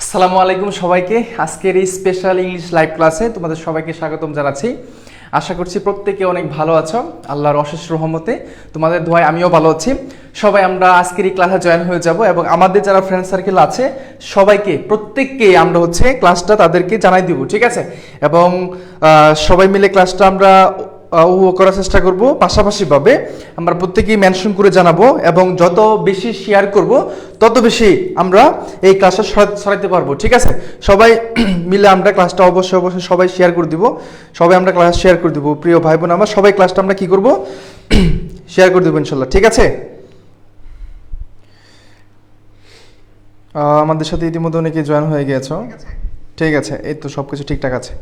আসসালামু আলাইকুম সবাইকে। আজকের এই স্পেশাল ইংলিশ লাইভ ক্লাসে তোমাদের সবাইকে স্বাগতম জানাচ্ছি। আশা করছি প্রত্যেকে অনেক ভালো আছো, আল্লাহর অশেষ রহমতে। তোমাদের দোয়ায় আমিও ভালো আছি। সবাই আমরা আজকের এই ক্লাসে জয়েন হয়ে যাব এবং আমাদের যারা ফ্রেন্ড সার্কেল আছে সবাইকে প্রত্যেককে আমরা ক্লাসটা তাদেরকে জানাই দিব, ঠিক আছে? এবং সবাই মিলে ক্লাসটা আমরা করার চেষ্টা করব। পাশাপাশিভাবে আমরা প্রত্যেকেই মেনশন করে জানাবো এবং যত বেশি শেয়ার করব তত বেশি আমরা এই ক্লাসটা ছড়াইতে পারবো, ঠিক আছে? সবাই মিলে আমরা ক্লাসটা অবশ্যই সবাই শেয়ার করে দিব। সবাই আমরা ক্লাস শেয়ার করে দিব। প্রিয় ভাই বোন আমার সবাই ক্লাসটা আমরা কি করব, শেয়ার করে দেবো ইনশাল্লাহ, ঠিক আছে? আমাদের সাথে ইতিমধ্যে অনেকে জয়েন হয়ে গিয়েছো, ঠিক আছে? এই তো সব কিছু ঠিকঠাক আছে।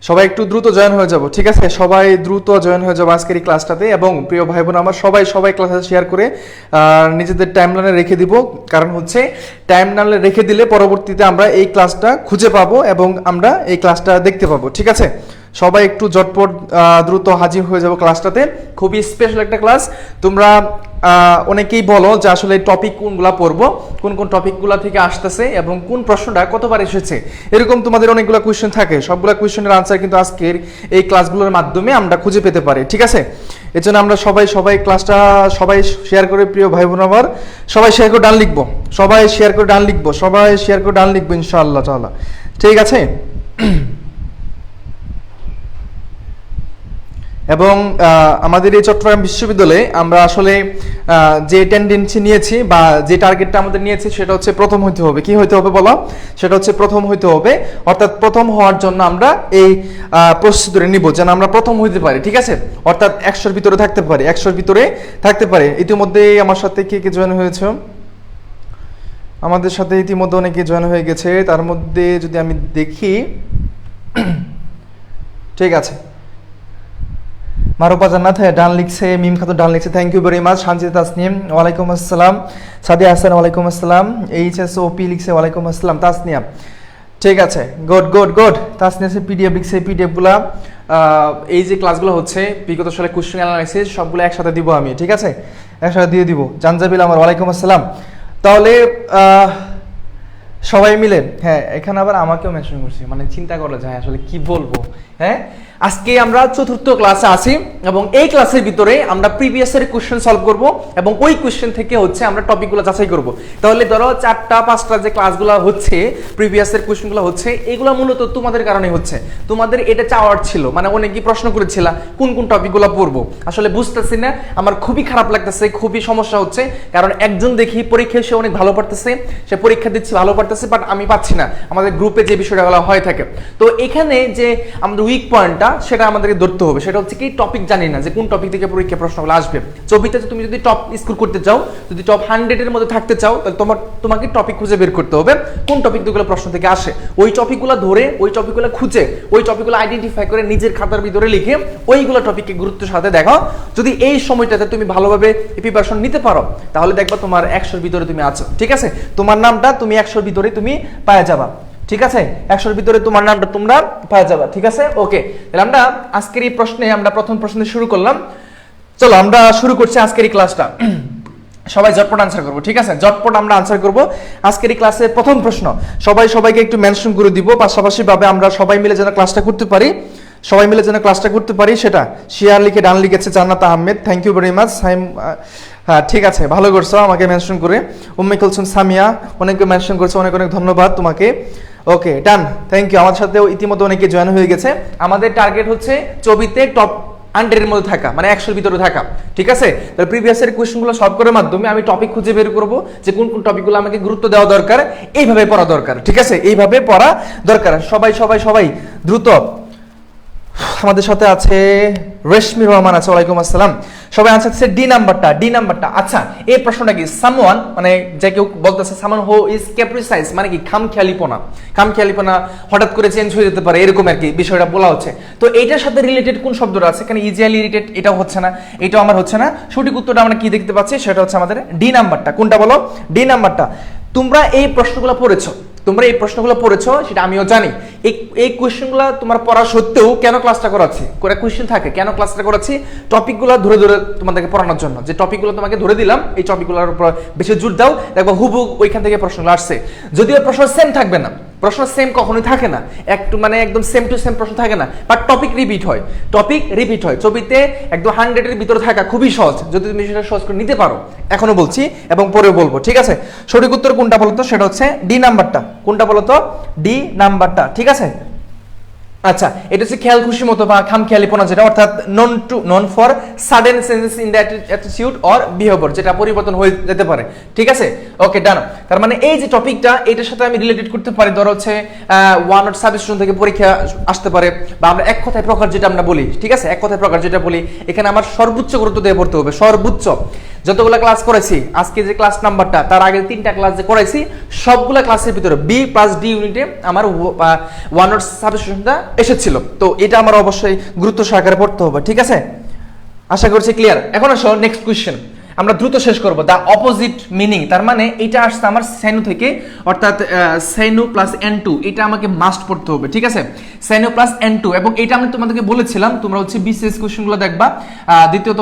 সবাই একটু দ্রুত জয়েন হয়ে যাব, ঠিক আছে? সবাই দ্রুত জয়েন হয়ে যাবো আজকের এই ক্লাসটাতে। এবং প্রিয় ভাই বোন আমার সবাই ক্লাসে শেয়ার করে নিজেদের টাইমলাইনে রেখে দিব। কারণ টাইমলাইনে রেখে দিলে পরবর্তীতে আমরা এই ক্লাসটা খুঁজে পাবো এবং আমরা এই ক্লাসটা দেখতে পাবো, ঠিক আছে? সবাই একটু ঝটপট দ্রুত হাজির হয়ে যাবো ক্লাসটাতে। খুবই স্পেশাল একটা ক্লাস। তোমরা অনেকেই বলো যে আসলে টপিক কোনগুলা পড়বো, কোন কোন টপিকগুলা থেকে আসতেছে এবং কোন প্রশ্নটা কতবার এসেছে, এরকম তোমাদের অনেকগুলো কোয়েশ্চেন থাকে। সবগুলো কোয়েশ্চেনের আনসার কিন্তু আজকের এই ক্লাসগুলোর মাধ্যমে আমরা খুঁজে পেতে পারি, ঠিক আছে? এর জন্য আমরা সবাই ক্লাসটা শেয়ার করে, প্রিয় ভাই বোন আমার সবাই শেয়ার করে ডান লিখবো, সবাই শেয়ার করে ডান লিখবো ইনশাআল্লাহ তাআলা, ঠিক আছে? এবং আমাদের এই চট্টগ্রাম বিশ্ববিদ্যালয়ে আমরা আসলে যে টেন্ডেন্সি নিয়েছি বা যে টার্গেটটা আমাদের নিয়েছি সেটা হচ্ছে প্রথম হইতে হবে। কি হইতে হবে বলো? সেটা হচ্ছে প্রথম হইতে হবে। অর্থাৎ প্রথম হওয়ার জন্য আমরা এই প্রস্তুতি নিব যেন আমরা প্রথম হইতে পারি, ঠিক আছে? অর্থাৎ 100-র ভিতরে থাকতে পারে। ইতিমধ্যে আমার সাথে কে জয়েন হয়েছে? আমাদের সাথে ইতিমধ্যে অনেকে জয়েন হয়ে গেছে। তার মধ্যে যদি আমি দেখি, ঠিক আছে, মারুপা জান্নাত ডান লিখছে, মিম খাতুন ডান লিখছে, thank you very much. Shantita Tasnim ওয়ালাইকুম আসসালাম, সাদিয়া হাসান ওয়ালাইকুম আসসালাম, এইচএসওপি লিখছে ওয়ালাইকুম আসসালাম, তাসনিয়া, ঠিক আছে, গুড। তাসনিয়া পিডিএফ লিখছে, পিডিএফগুলা এই যে ক্লাসগুলো হচ্ছে বিগত সালে কোশ্চেন অ্যানালাইসিস সবগুলো একসাথে দিব আমি, ঠিক আছে? একসাথে দিয়ে দিব। জানজাবিল আমার ওয়ালাইকুম আসসালাম। তাহলে সবাই মিলে, হ্যাঁ, এখানে আবার আমাকেও মেনশন করছি, মানে চিন্তা করা যায় আসলে কি বলবো। হ্যাঁ, আজকে আমরা চতুর্থ ক্লাসে আছি এবং এই ক্লাসের ভিতরে আমরা প্রিভিয়াসের কোশ্চেন সলভ করব এবং ওই কোশ্চেন থেকে আমরা টপিকগুলো যাচাই করব। তাহলে ধরো 4টা-5টা যে ক্লাসগুলো হচ্ছে, প্রিভিয়াসের কোশ্চেনগুলো হচ্ছে, এগুলো মূলত তোমাদের কারণে হচ্ছে। তোমাদের এটা চাওয়ার ছিল, মানে অনেকেই প্রশ্ন করেছিল কোন টপিকগুলো পড়বো। আসলে বুঝতেছি না, আমার খুবই খারাপ লাগতেছে, খুবই সমস্যা হচ্ছে। কারণ একজন দেখি পরীক্ষায় সে অনেক ভালো পারতেছে, সে পরীক্ষা দিচ্ছে ভালো পারতেছে, বাট আমি পাচ্ছি না। আমাদের গ্রুপে যে বিষয়টা হয়ে থাকে, তো এখানে যে আমাদের উইক পয়েন্টটা সেটা আমাদেরকে ধরতে হবে। সেটা হচ্ছে কি, টপিক জানি না যে কোন টপিক থেকে পরীক্ষা প্রশ্নগুলো আসবে। ছবিতে তুমি যদি টপ স্কোর করতে চাও, যদি টপ 100-এর মধ্যে থাকতে চাও, তাহলে তোমাকে টপিক খুঁজে বের করতে হবে কোন টপিকগুলো প্রশ্ন থেকে আসে। ওই টপিকগুলো ধরে, ওই টপিকগুলো খুঁজে, ওই টপিকগুলো আইডেন্টিফাই করে নিজের খাতার ভিতরে লিখে ওইগুলো টপিককে গুরুত্বের সাথে দেখো। যদি এই সময়টাতে তুমি ভালোভাবে প্রিপারেশন নিতে পারো, তাহলে দেখবা তোমার 100-র ভিতরে তুমি আছো, ঠিক আছে? তোমার নামটা তুমি 100-র ভিতরে তুমি পাওয়া যাবা, ঠিক আছে? 100-র ভিতরে তোমার নামটা তোমরা পাওয়া যাবে, ঠিক আছে? ওকে, তাহলে আমরা আজকের এই প্রশ্নে, আমরা প্রথম প্রশ্ন শুরু করলাম। চলো আমরা শুরু করছি আজকের এই ক্লাসটা। সবাই ঝটপট আনসার করবো, ঠিক আছে? ঝটপট আমরা আনসার করব আজকের এই ক্লাসের প্রথম প্রশ্ন। সবাইকে একটু মেনশন করে দিব। পাশাপাশি ভাবে আমরা সবাই মিলে যেন ক্লাসটা করতে পারি, সেটা শেয়ার লিখে ডান লিখেছে Jannat Ahmed, thank you very much. হ্যাঁ, ঠিক আছে, ভালো করছো আমাকে মেনশন করে। উম্মে কুলসুম সামিয়া অনেকে মেনশন করছে, অনেক ধন্যবাদ তোমাকে। ওকে, ডান, থ্যাংক ইউ। আমার সাথে ইতিমধ্যে অনেকে জয়েন হয়ে গেছে। আমাদের টার্গেট হচ্ছে ছবিতে টপ 100-এর মধ্যে থাকা, মানে 100-র ভিতরে থাকা, ঠিক আছে? তাহলে প্রিভিয়াসের কোয়েশ্চেনগুলো সলভ করার মাধ্যমে আমি টপিক খুঁজে বের করব যে কোন টপিকগুলো আমাকে গুরুত্ব দেওয়া দরকার, এইভাবে পড়া দরকার, ঠিক আছে? এইভাবে পড়া দরকার। সবাই দ্রুত। আমাদের সাথে আছে রেশমি রহমান আছে, ওয়ালাইকুম আসসালাম। সবাই আনসার দিচ্ছে ডি নাম্বারটা। আচ্ছা, এই প্রশ্নটা কি? সামওয়ান, মানে যে কেউ বলতেছে সামওয়ান হু ইজ ক্যাপ্রিসাইজ, মানে কি খামখেয়ালিপনা হঠাৎ করে চেঞ্জ হয়ে যেতে পারে, এরকম আর কি বিষয়টা বলা হচ্ছে। তো এইটার সাথে রিলেটেড কোন শব্দটা আছে? এখানে ইজিলি রিলেটেড, এটাও হচ্ছে না, এটাও আমার হচ্ছে না। সঠিক উত্তরটা আমরা কি দেখতে পাচ্ছি? সেটা হচ্ছে আমাদের ডি নাম্বারটা। কোনটা বলো? ডি নাম্বারটা। তোমরা এই প্রশ্নগুলো পড়েছো, সেটা আমিও জানি, এই কোয়েশ্চেনগুলো তোমার পড়া সত্ত্বেও কেন ক্লাসটা করাচ্ছি, করে কোয়েশ্চেন থাকে কেন ক্লাসটা করাচ্ছি, টপিকগুলো ধরে ধরে তোমাদেরকে পড়ানোর জন্য। যে টপিকগুলো তোমাকে ধরে দিলাম এই টপিকগুলোর উপর বেশি জোর দাও, দেখবা হুবহু ওইখান থেকে প্রশ্নগুলো আসছে। যদিও প্রশ্ন সেম থাকবে না, প্রশ্ন সেম কখনোই থাকে না, একটু মানে একদম সেম টু সেম প্রশ্ন থাকে না, বাট টপিক রিপিট হয়, টপিক রিপিট হয়। ছবিতে একদম 100-এর ভিতরে থাকা খুবই সহজ যদি তুমি সেটা সহজ করে নিতে পারো। এখনো বলছি এবং পরে বলবো, ঠিক আছে? সঠিক উত্তর কোনটা বলতো, সেটা হচ্ছে ডি নাম্বারটা। কোনটা বলতো, ডি নাম্বারটা, ঠিক আছে? আচ্ছা, এটা হচ্ছে খেয়াল খুশি মতো বা খামখেয়ালিপনা, যেটা অর্থাৎ known for sudden changes in the attitude or behaviour, যেটা পরিবর্তন হয়ে যেতে পারে, ঠিক আছে? ওকে, ডান। তার মানে এই যে টপিকটা এটার সাথে আমি রিলেটেড করতে পারি, ধরো হচ্ছে ওয়ান ওয়ার্ড সাবস্টিটিউশন থেকে পরীক্ষা আসতে পারে, বা আমরা এক কথায় প্রকার যেটা আমরা বলি, ঠিক আছে? এক কথায় প্রকার যেটা বলি, এখানে আমার সর্বোচ্চ গুরুত্ব দিয়ে পড়তে হবে, সর্বোচ্চ। যতগুলো ক্লাস করাইছি, আজকে যে ক্লাস নাম্বারটা, তার আগে 3টা ক্লাস যে করাইছি, সবগুলা ক্লাসের ভিতরে বি প্লাস ডি ইউনিটে আমার ওয়ান ওয়ার্ড সাবস্টিটিউশনটা এসেছিল। তো এটা আমার অবশ্যই গুরুত্ব সহকারে পড়তে হবে, ঠিক আছে? আশা করছি ক্লিয়ার। এখন আসো নেক্সট কোয়েশ্চেন, আমরা দ্রুত শেষ করব। দা অপোজিট মিনিং, তার মানে এটা আসছে আমার সাইনো থেকে, অর্থাৎ সাইনো প্লাস N2, এটা আমাকে মাস্ট পড়তে হবে, ঠিক আছে? সাইনো প্লাস N2, এবং এটা আমি তোমাদেরকে বলেছিলাম তোমরা হচ্ছে বিসিএস কোয়েশ্চেনগুলো দেখবা। দ্বিতীয়ত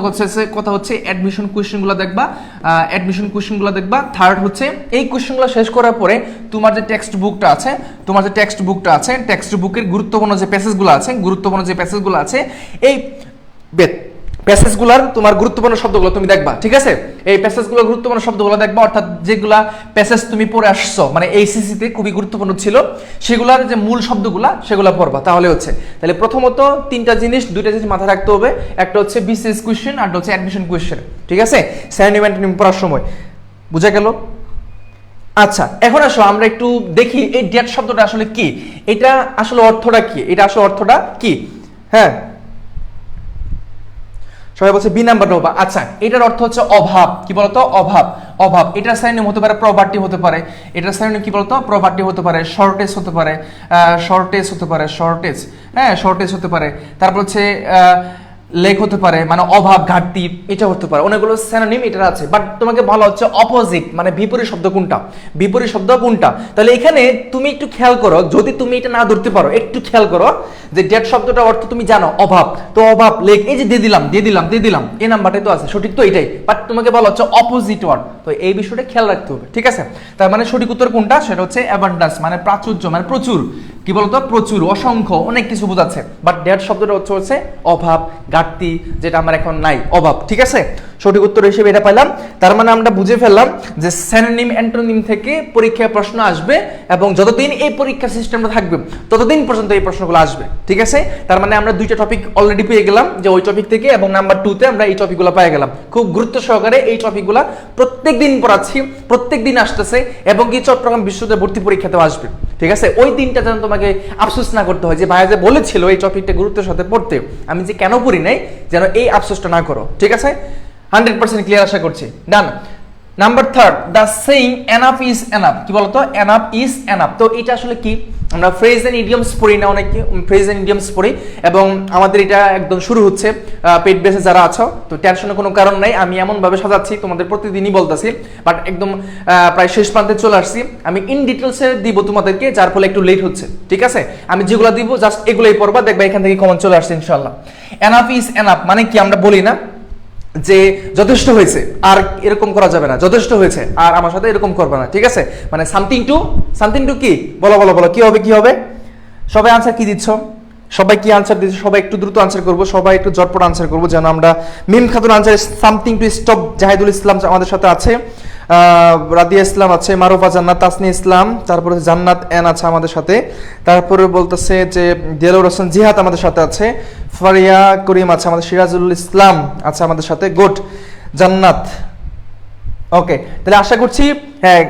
কথা হচ্ছে অ্যাডমিশন কোয়েশ্চেনগুলো দেখবা, অ্যাডমিশন কোয়েশ্চেনগুলো দেখবা। থার্ড হচ্ছে এই কোয়েশ্চেনগুলো শেষ করার পরে তোমার যে টেক্সট বুকটা আছে, টেক্সট বুকের গুরুত্বপূর্ণ যে প্যাসেজগুলো আছে, এই প্যাসেজগুলোর তোমার গুরুত্বপূর্ণ শব্দগুলো তুমি দেখবা, ঠিক আছে? এই প্যাসেজগুলোর গুরুত্বপূর্ণ শব্দগুলো দেখবা, অর্থাৎ যেগুলা প্যাসেজ তুমি পড়ে আসছো, মানে এইচএসসি তে খুবই গুরুত্বপূর্ণ ছিল, সেগুলোর যে মূল শব্দগুলা সেগুলো পড়বা, তাহলে হচ্ছে। তাহলে প্রথমত 2টা জিনিস মাথায় রাখতে হবে, একটা হচ্ছে বিসিএস কোয়েশ্চেন আর একটা হচ্ছে অ্যাডমিশন কোয়েশ্চেন, ঠিক আছে? সিনোনিম অ্যান্টোনিম পড়ার সময়, বুঝা গেল? আচ্ছা, এখন আসো আমরা একটু দেখি এই ডেট শব্দটা আসলে কি, এটা আসলে অর্থটা কি, হ্যাঁ সবাই বলছে বি নাম্বার নোবা। আচ্ছা, এটার অর্থ হচ্ছে অভাব। কি বলতো, অভাব। এটার সাইনোনিম হতে পারে প্রপার্টি হতে পারে, এটার সাইনোনিম কি বলতো, প্রপার্টি হতে পারে, শর্টেজ হতে পারে, শর্টেজ হতে পারে। তারপর হচ্ছে লেক হতে পারে, মানে অভাব, ঘাটতি, এটা হতে পারে। অনেকগুলো সিনোনিম এটার আছে, বাট তোমাকে বলা হচ্ছে অপোজিট, মানে বিপরীত শব্দ কোনটা। তাহলে এখানে তুমি একটু খেয়াল করো, যদি তুমি এটা না ধরতে পারো, একটু খেয়াল করো যে ডেট শব্দটার অর্থ তুমি জানো অভাব, তো অভাব লেক, এই যে দিয়ে দিলাম এই নাম্বারটাই তো আছে, সঠিক তো এটাই, বাট তোমাকে বলা হচ্ছে অপোজিট ওয়ার্ড, তো এই বিষয়টা খেয়াল রাখতে হবে, ঠিক আছে? তার মানে সঠিক উত্তর কোনটা, সেটা হচ্ছে অ্যাবান্ডান্স, মানে প্রাচুর্য, মানে প্রচুর। কি বলতো, প্রচুর, অসংখ্য, অনেক কিছু বোঝাচ্ছে, বাট ডেট শব্দটা হচ্ছে অভাব, ঘাটতি, যেটা আমার এখন নাই, অভাব, ঠিক আছে? সঠিক উত্তর হিসেবে এটা পাইলাম। তার মানে আমরা বুঝে ফেললাম যে সিনোনিম অ্যান্টোনিম থেকে পরীক্ষায় প্রশ্ন আসবে, এবং যতদিন এই পরীক্ষার সিস্টেমটা থাকবে ততদিন পর্যন্ত এই প্রশ্নগুলো আসবে, ঠিক আছে? তার মানে আমরা 2টা টপিক অলরেডি পেয়ে গেলাম, যে ওই টপিক থেকে, এবং নাম্বার 2তে আমরা এই টপিকগুলো পেয়ে গেলাম। খুব গুরুত্ব সহকারে এই টপিকগুলো প্রত্যেকদিন পড়াচ্ছি, প্রত্যেকদিন আসতেছে, এবং কি চট্টগ্রাম বিশ্ববিদ্যালয় ভর্তি পরীক্ষাতেও আসবে, ঠিক আছে? ওই দিনটা যেন তোমাকে আফসোস না করতে হয় যে ভাইয়া যে বলেছিল এই টপিকটা গুরুত্বের সাথে পড়তে, আমি যে কেন পড়ি নাই, যেন এই আফসোসটা না করো, ঠিক আছে? 100% ক্লিয়ার আশা করছি, done. Number 3, the saying enough is enough. কি বলতো, এনাফ ইজ এনাফ, তো এটা আসলে কি? আমরা ফ্রেজ এন্ড ইডিয়মস পড়ি না, অনেকে ফ্রেজ এন্ড ইডিয়মস পড়ি, এবং আমাদের এটা একদম শুরু হচ্ছে পেড বেসে যারা আছো, তো টেনশনের কোনো কারণ নাই, আমি এমন ভাবে সাজাচ্ছি তোমাদের প্রতিদিনই বলতেছি, বাট একদম প্রায় শেষ প্রান্তে চলে আসছি। আমি ইন ডিটেলসে দিব তোমাদেরকে, যার ফলে একটু লেট হচ্ছে, ঠিক আছে? আমি যেগুলো দিব জাস্ট এগুলোই পড়বা, দেখবা এখান থেকে কমন চলে আসছে ইনশাআল্লাহ। এনাফ ইজ এনাফ মানে কি? আমরা বলি না যে যথেষ্ট হয়েছে, আর এরকম করা যাবে না, যথেষ্ট হয়েছে আর আমার সাথে এরকম করবে না, ঠিক আছে? মানে সামথিং টু কি, বলো কি হবে? সবাই আনসার কি দিচ্ছ? সবাই কি আনসার দিচ্ছ? সবাই একটু দ্রুত আনসার করবো, সবাই একটু জটপট আনসার করবো, যেন আমরা Mim Khatun answer something to stop, Jahidul Islam আমাদের সাথে আছে, রাদিয়া ইসলাম আছে, মারুফা জান্নাত, তাসনি ইসলাম, তারপরে জান্নাত এন আছে আমাদের সাথে, তারপরে বলতেছে যে দেলোর হোসেন জিহাদ আমাদের সাথে আছে, ফারিয়া করিম আছে আমাদের, সিরাজুল ইসলাম আছে আমাদের সাথে, গুড, জান্নাত, ওকে। তাহলে আশা করছি, হ্যাঁ,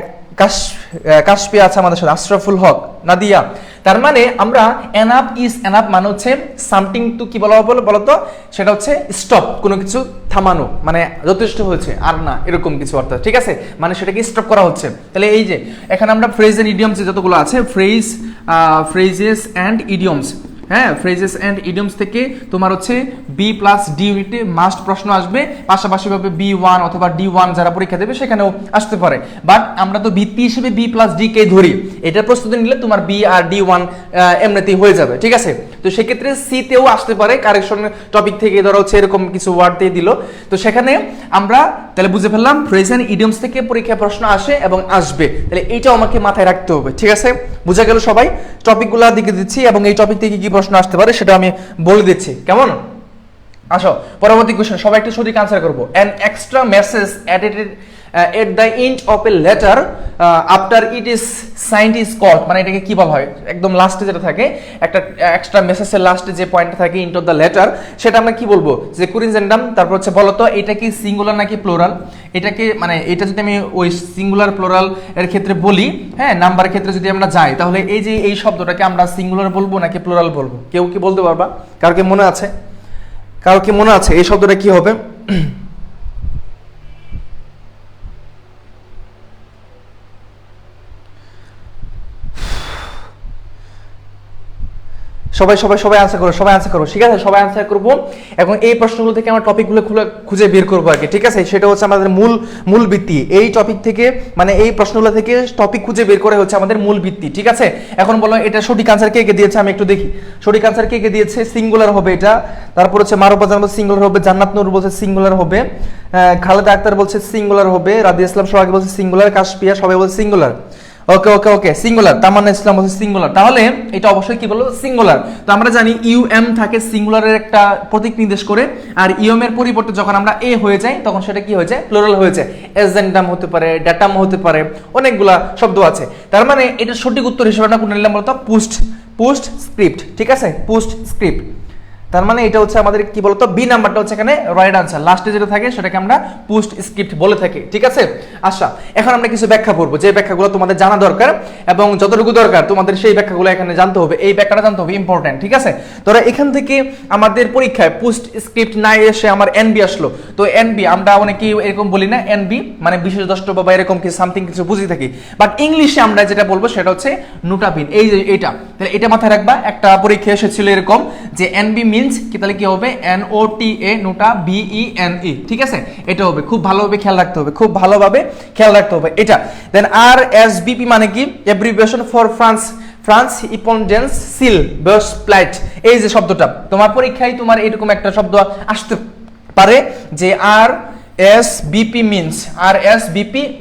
কাশপি আছে আমাদের সাথে, আশরাফুল হক, নাদিয়া। তার মানে আমরা এনাফ ইজ এনাফ মানে হচ্ছে সামথিং টু কি বলা বলতো, সেটা হচ্ছে স্টপ, কোনো কিছু থামানো, মানে যথেষ্ট হয়েছে আর না, এরকম কিছু অর্থ, ঠিক আছে? মানে সেটাকে স্টপ করা হচ্ছে। তাহলে এই যে এখানে আমরা ফ্রেজ এন্ড ইডিয়মস যতগুলো আছে, ফ্রেজেস এন্ড ইডিয়মস, হ্যাঁ ফ্রেজেস অ্যান্ড ইডিয়মস থেকে তোমার হচ্ছে বি প্লাস ডি ইউনিটে মাস্ট প্রশ্ন আসবে, পাশাপাশি ভাবে B1 অথবা D1 যারা পরীক্ষা দেবে সেখানেও আসতে পারে, বাট আমরা তো ভিত্তি হিসেবে বি প্লাস ডি কে ধরি। এটার প্রস্তুতি নিলে তোমার বি আর D1 এমনিতেই হয়ে যাবে, ঠিক আছে। তো সেক্ষেত্রে সি তেও আসতে পারে কারেকশন টপিক থেকে, ধরো হচ্ছে এরকম কিছু ওয়ার্ড দিয়ে দিল, তো সেখানে আমরা তাহলে বুঝে ফেললাম ফ্রেজ এন্ড ইডিয়মস থেকে পরীক্ষা প্রশ্ন আসে এবং আসবে, তাহলে এইটাও আমাকে মাথায় রাখতে হবে, ঠিক আছে। বুঝা গেল সবাই? টপিকগুলো দিকে দিচ্ছি এবং এই টপিক থেকে কি প্রশ্ন আসতে পারে সেটা আমি বলে দিচ্ছি, কেমন? আসো পরবর্তী কোশ্চেন, সবাই একটু সঠিক আনসার করবো। An extra message added at the end of a letter after it is signed is called, মানে এটাকে কি বলা হয়, একদম লাস্টে যেটা থাকে, একটা এক্সট্রা মেসেজের লাস্টে যে পয়েন্টটা থাকে ইন্ট অফ দ্য লেটার, সেটা আমরা কি বলবো, যে কুরিনজেন্ডাম। তারপর হচ্ছে বলতো এটা কি সিঙ্গুলার নাকি প্লোরাল, এটাকে মানে এটা যদি আমি ওই সিঙ্গুলার প্লোরাল এর ক্ষেত্রে বলি, হ্যাঁ নাম্বারের ক্ষেত্রে যদি আমরা যাই, তাহলে এই যে এই শব্দটাকে আমরা সিঙ্গুলার বলবো নাকি প্লোরাল বলবো, কেউ কি বলতে পারবা? কারো কি মনে আছে? কারো কি মনে আছে এই শব্দটা কি হবে? সবাই সবাই সবাই আনসার করো, সবাই আনসার করো, ঠিক আছে, সবাই আনসার করবো। এবং এই প্রশ্নগুলো থেকে আমরা টপিকগুলো খুঁজে বের করবো আর কি, ঠিক আছে। সেটা হচ্ছে আমাদের মূল ভিত্তি, এই টপিক থেকে মানে এই প্রশ্নগুলো থেকে টপিক খুঁজে বের করে হচ্ছে আমাদের মূল ভিত্তি, ঠিক আছে। এখন বলো এটা সঠিক আনসার কে কে দিয়েছে, আমি একটু দেখি সঠিক আনসার কে কে দিয়েছে। সিঙ্গুলার হবে এটা, তারপর হচ্ছে মারুফা জাহান বলছে সিঙ্গুলার হবে, জান্নাত নূর বলছে সিঙ্গুলার হবে, খালেদা আক্তার বলছে সিঙ্গুলার হবে, রাদি ইসলাম সোহাগ বলছে সিঙ্গুলার, কাশপিয়া সবাই বলছে সিঙ্গুলার। ওকে ওকে ওকে সিঙ্গুলার, তামান্না ইসলাম বলছে সিঙ্গুলার, তাহলে এটা অবশ্যই কি বলবো, সিঙ্গুলার। তো আমরা জানি ইউএম থাকে সিঙ্গুলারের একটা প্রতীক নির্দেশ করে, আর ইউএম এর পরিবর্তে যখন আমরা এ হয়ে যাই তখন সেটা কি হয়ে যায়, প্লুরাল হয়ে যায়। এজেন্ডাম হতে পারে, ডাটাম হতে পারে, অনেকগুলা শব্দ আছে। তার মানে এটা সঠিক উত্তর হিসেবে আমরা কোন নিলাম বলতো, পোস্ট স্ক্রিপ্ট, ঠিক আছে, পোস্ট স্ক্রিপ্ট। তার মানে এটা হচ্ছে আমাদের কি বলতো, বি নাম্বারটা হচ্ছে এখানে রাইট আনসার, লাস্টে যেটা থাকে সেটাকে আমরা পোস্ট স্ক্রিপ্ট বলে থাকি, ঠিক আছে। আচ্ছা এখন আমরা কিছু ব্যাখ্যা করবো, যে ব্যাখ্যাগুলো তোমাদের জানা দরকার এবং যতটুকু দরকার তোমাদের সেই ব্যাখ্যাগুলো এখানে জানতে হবে, এই ব্যাখ্যাটা জানতে হবে, ইম্পর্টেন্ট, ঠিক আছে। তোরা এখান থেকে আমাদের পরীক্ষায় পোস্ট স্ক্রিপ্ট না এসে আমার এনবি আসলো, তো এনবি আমরা অনেকেই এরকম বলি না, এনবি মানে বিশেষ দ্রষ্টব্য বা এরকম কিছু সামথিং কিছু বুঝে থাকি, বাট ইংলিশে আমরা যেটা বলবো সেটা হচ্ছে নোটাবিন, এই যে এটা, তাহলে এটা মাথায় রাখবা। একটা পরীক্ষা এসেছিল এরকম যে এনবি কি, তাহলে কি হবে, NOTA নোটা BENE, ঠিক আছে, এটা হবে, খুব ভালোভাবে খেয়াল রাখতে হবে, খুব ভালোভাবে খেয়াল রাখতে হবে এটা। দেন RSVP মানে কি, অ্যাব্রিভিয়েশন ফর ফ্রান্স ইপন্ডেন্স সিল বার্স প্লাইট, এই যে শব্দটা তোমার পরীক্ষায় তোমার এরকম একটা শব্দ আসতে পারে যে RSVP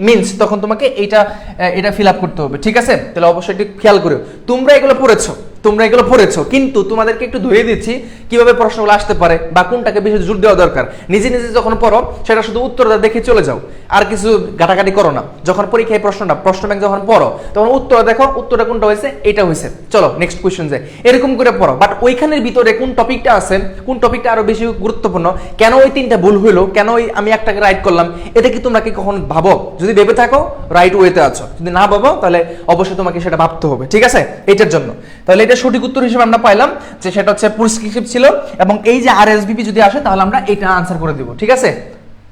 মিন্স, তখন তোমাকে এটা ফিল আপ করতে হবে, ঠিক আছে। তাহলে অবশ্যই একটু খেয়াল করো, তোমরা এগুলো পড়েছো, কিন্তু তোমাদেরকে একটু ধরিয়ে দিচ্ছি কিভাবে প্রশ্নগুলো আসতে পারে বা কোনটাকে বেশি জোর দেওয়া দরকার। নিজে নিজে যখন পড়ো সেটা শুধু উত্তরটা দেখে চলে যাও, আর কিছু ঘাটাঘাটি করো না। যখন পরীক্ষায় প্রশ্ন ব্যাংক যখন পড়ো তখন উত্তরটা দেখো, উত্তরটা কোনটা হয়েছে, এটা হয়েছে, চলো নেক্সট কোয়েশ্চন যাই, এরকম করে পড়ো। বাট ওইখানের ভিতরে কোন টপিকটা আছে, কোন টপিকটা আরো বেশি গুরুত্বপূর্ণ, কেন ওই তিনটা ভুল হইলো, কেন আমি একটাকে রাইট করলাম, এটা কি তোমরা কি কখন ভাবো? যদি ভেবে থাকো রাইট ওয়েতে আছো, যদি না ভাবো তাহলে অবশ্যই তোমাকে সেটা ভাবতে হবে, ঠিক আছে, এইটার জন্য। তাহলে এটা সঠিক উত্তর হিসেবে আমরা পাইলাম যে সেটা হচ্ছে প্রেসক্রিপটিভ ছিল, এবং এই যে RSVP যদি আসে তাহলে আমরা এটা আনসার করে দিব, ঠিক আছে,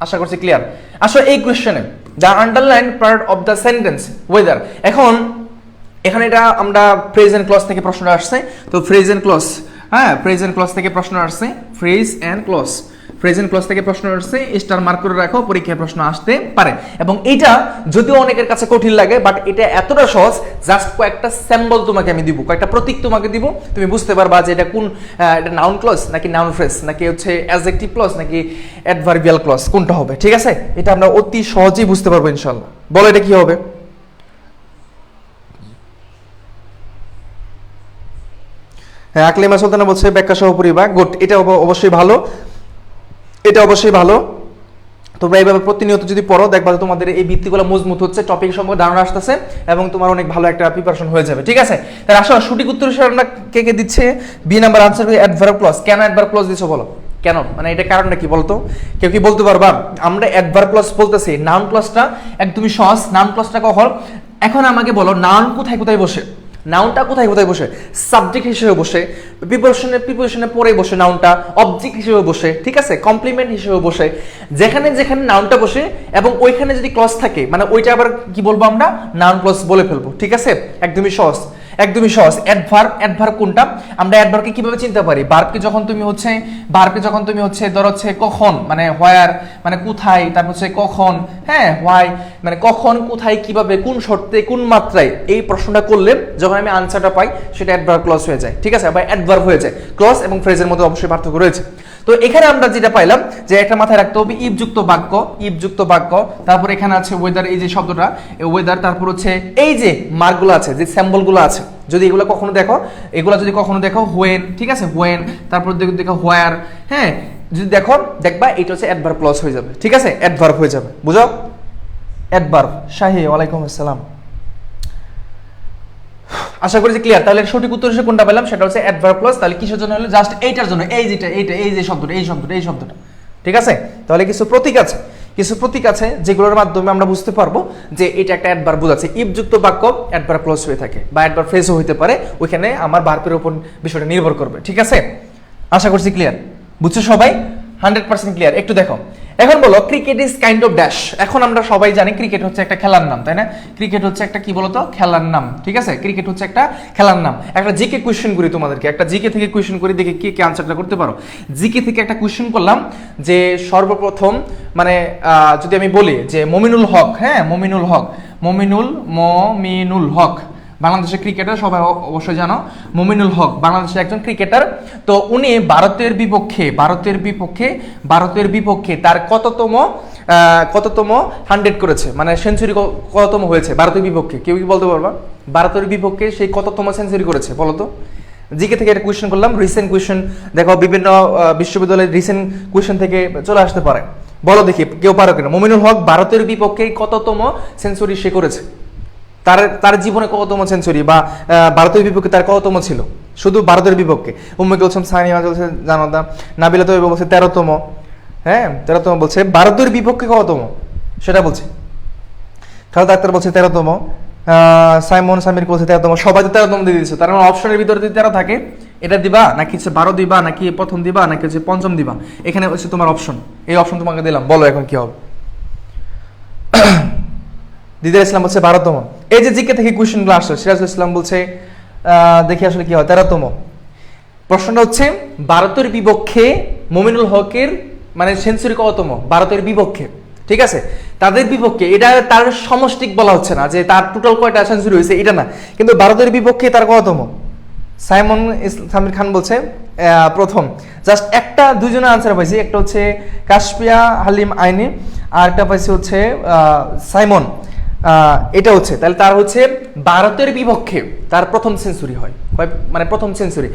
আশা করছি ক্লিয়ার। আসলে এই কোশ্চেনে the underline part of the sentence weather, এখন এখানে এটা আমরা ফ্রেজ এন্ড ক্লজ থেকে প্রশ্ন আসছে, তো ফ্রেজ এন্ড ক্লজ, হ্যাঁ ফ্রেজ এন্ড ক্লজ থেকে প্রশ্ন আসছে, ফ্রেজ এন্ড ক্লজ থেকে প্রশ্ন আসছে, স্টার মার্ক করে রাখো, পরীক্ষায় প্রশ্ন আসতে পারে। এবং এটা যদিও অনেকের কাছে কঠিন লাগে, বাট এটা এতটা সহজ, জাস্ট কয়েকটা স্যাম্পল তোমাকে আমি দিব, কয়েকটা প্রতীক তোমাকে দিব, তুমি বুঝতে পারবা যে এটা কোন, এটা নাউন ক্লজ নাকি নাউন ফ্রেজ নাকি হচ্ছে অ্যাডজেক্টিভ ক্লজ নাকি অ্যাডভার্বিয়াল ক্লজ, কোনটা হবে, ঠিক আছে। এটা আমরা অতি সহজেই বুঝতে পারবো ইনশাআল্লাহ। বলো এটা কি হবে? হ্যাঁ আকলিমা সুলতানা বলছে ব্যাখ্যা সহ পরিবা, গুড, এটা অবশ্যই ভালো, এটা অবশ্যই ভালো। তোমরা এইভাবে প্রতিনিয়ত যদি পড়ো দেখবা তোমাদের এই ভিত্তিগুলো মজবুত হচ্ছে, টপিক সম্পর্কে ধারণা আসতেছে এবং তোমার অনেক ভালো একটা প্রিপারেশন হয়ে যাবে, ঠিক আছে। তাহলে আসো সঠিক উত্তর হিসেবে আমরা কে দিচ্ছে, বি নাম্বার আনসার করে অ্যাডভার্ব ক্লজ। কেন অ্যাডভার্ব ক্লজ দিছো বলো, কেন, মানে এটা কারণটা কি বলতো, কেউ কি বলতে পারবা? আমরা অ্যাডভার্ব ক্লজ বলতেছি, নাউন ক্লজটা একদমই সহজ, নাউন ক্লজটা কখন, এখন আমাকে বলো নাউন কোথায় কোথায় বসে, নাউনটা কোথায় কোথায় বসে, সাবজেক্ট হিসেবে বসে, প্রিপোজিশনের পরে বসে নাউনটা, অবজেক্ট হিসেবে বসে, ঠিক আছে, কমপ্লিমেন্ট হিসেবে বসে, যেখানে যেখানে নাউনটা বসে এবং ওইখানে যদি ক্লজ থাকে মানে ওইটা আবার কি বলবো আমরা, নাউন ক্লজ বলে ফেলবো, ঠিক আছে, একদমই সহজ। একদমই সহজ। অ্যাডভার্ব কোনটা? আমরা অ্যাডভার্বকে কিভাবে চিনতে পারি? ভার্বকে যখন তুমি হচ্ছে ধরো হচ্ছে কখন, মানে হোয়ার মানে কোথায়, তারপর হচ্ছে কখন, হ্যাঁ হোয়াই মানে কখন, কোথায়, কিভাবে, কোন শর্তে, কোন মাত্রায়, এই প্রশ্নটা করলে যখন আমি আনসারটা পাই সেটা অ্যাডভার্ব ক্লজ হয়ে যায়, ঠিক আছে, বা অ্যাডভার্ব হয়ে যায়। ক্লজ এবং ফ্রেজের মধ্যে অবশ্যই পার্থক্য রয়েছে। তো এখানে আমরা যেটা পাইলাম যে একটা মাথায় রাখতে হবে ইফযুক্ত বাক্য, তারপর এখানে আছে ওয়েদার, এই যে শব্দটা ওয়েদার, তারপর হচ্ছে এই যে মার্কগুলো আছে, যে সিম্বলগুলো আছে, যদি এগুলো কখনো দেখো হোয়েন, ঠিক আছে, হোয়েন, তারপর দেখো হোয়ার, হ্যাঁ যদি দেখবা এটা হচ্ছে অ্যাডভার্ব ক্লজ হয়ে যাবে, ঠিক আছে, অ্যাডভার্ব হয়ে যাবে, বুঝো? অ্যাডভার্ব। শাহি, ওয়ালাইকুম আসসালাম। আশা করি যে ক্লিয়ার। তাহলে সঠিক উত্তর হিসেবে কোনটা পেলাম? সেটা হচ্ছে অ্যাডভার্ব ক্লজ। তাহলে কিসের জন্য হলো? জাস্ট এইটার জন্য, এই যে শব্দটা, ঠিক আছে। তাহলে কিছু প্রতীক আছে যেগুলোর মাধ্যমে আমরা বুঝতে পারবো যে এটা একটা অ্যাডভার্ব বোঝাচ্ছে। ইফযুক্ত বাক্য অ্যাডভার্ব ক্লজ হয়ে থাকে, বা অ্যাডভার্ব ফ্রেজও হতে পারে, ওইখানে আমার ভার্বের উপর বিষয়টা নির্ভর করবে, ঠিক আছে। আশা করছি ক্লিয়ার, বুঝছো সবাই? 100% ক্লিয়ার। একটু দেখো, এখন বলো cricket is kind of dash. এখন আমরা সবাই জানি ক্রিকেট হচ্ছে একটা খেলার নাম, তাই না? ক্রিকেট হচ্ছে একটা কি বলতো? খেলার নাম, ঠিক আছে। ক্রিকেট হচ্ছে একটা খেলার নাম। একটা জিকে কোয়েশ্চেন করি তোমাদেরকে, একটা জিকে থেকে কোয়েশ্চেন করি, দেখি কে আনসারটা করতে পারো। জিকে থেকে একটা কোয়েশ্চেন করলাম যে সর্বপ্রথম মানে যদি আমি বলি যে মমিনুল হক বাংলাদেশের ক্রিকেটার, সবাই অবশ্যই জানো মমিনুল হক বাংলাদেশের একজন ক্রিকেটার। তো উনি ভারতের বিপক্ষে তার কততম 100 করেছে, মানে সেঞ্চুরি কততম হয়েছে ভারতের বিপক্ষে? কেউ কি বলতে পারবা ভারতের বিপক্ষে সেই কততম সেঞ্চুরি করেছে? বলো তো। জিকে থেকে একটা কোয়েশ্চেন করলাম, রিসেন্ট কোয়েশ্চেন, দেখো বিভিন্ন বিশ্ববিদ্যালয়ের রিসেন্ট কোয়েশ্চেন থেকে চলে আসতে পারে। বলো দেখি কেউ পারো কিনা। মমিনুল হক ভারতের বিপক্ষে কততম সেঞ্চুরি সে করেছে? তার জীবনে কততম সেঞ্চুরি, বা ভারতের বিপক্ষে তার কততম ছিল? শুধু ভারতের বিপক্ষে। উম্মে কুলসুম সানিয়া বলছে জানাদা, নাবিলা তো বলছে 13তম, হ্যাঁ 13তম বলছে। ভারতের বিপক্ষে কততম সেটা বলছে। খালেদ আক্তার বলছে 13তম, সাইমন সামির বলছে 13তম। সবাই তো 13তম দিয়ে দিচ্ছে। তার মানে অপশনের ভিতরে যদি 13 থাকে, এটা দিবা নাকি হচ্ছে 12 দিবা, নাকি প্রথম দিবা, নাকি হচ্ছে পঞ্চম দিবা? এখানে হচ্ছে তোমার অপশন, এই অপশন তোমাকে দিলাম, বলো এখন কি হবে? দিদার ইসলাম বলছে 12তম। এই যে জিকে থেকে কোয়েশ্চেনগুলো আসলো, সিরাজুল ইসলাম বলছে দেখি আসলে কি হয়, 13তম। প্রশ্নটা হচ্ছে ভারতের বিপক্ষে মমিনুল হকের মানে সেঞ্চুরি কততম? ভারতের বিপক্ষে, ঠিক আছে, তাদের বিপক্ষে। এটা তার সমষ্টিক বলা হচ্ছে না যে তার টোটাল কয়টা সেঞ্চুরি হয়েছে, এটা না, কিন্তু ভারতের বিপক্ষে তার কততম? সাইমন সামির খান বলছে প্রথম। জাস্ট একটা দুইজনের আনসার পাইছি, একটা হচ্ছে কাশপিয়া হালিম আইনি, আর একটা পাইছি হচ্ছে সাইমন। এটা হচ্ছে তাহলে তার হচ্ছে ভারতের বিপক্ষে তার প্রথম সেঞ্চুরি হয়, মানে প্রথম সেঞ্চুরি।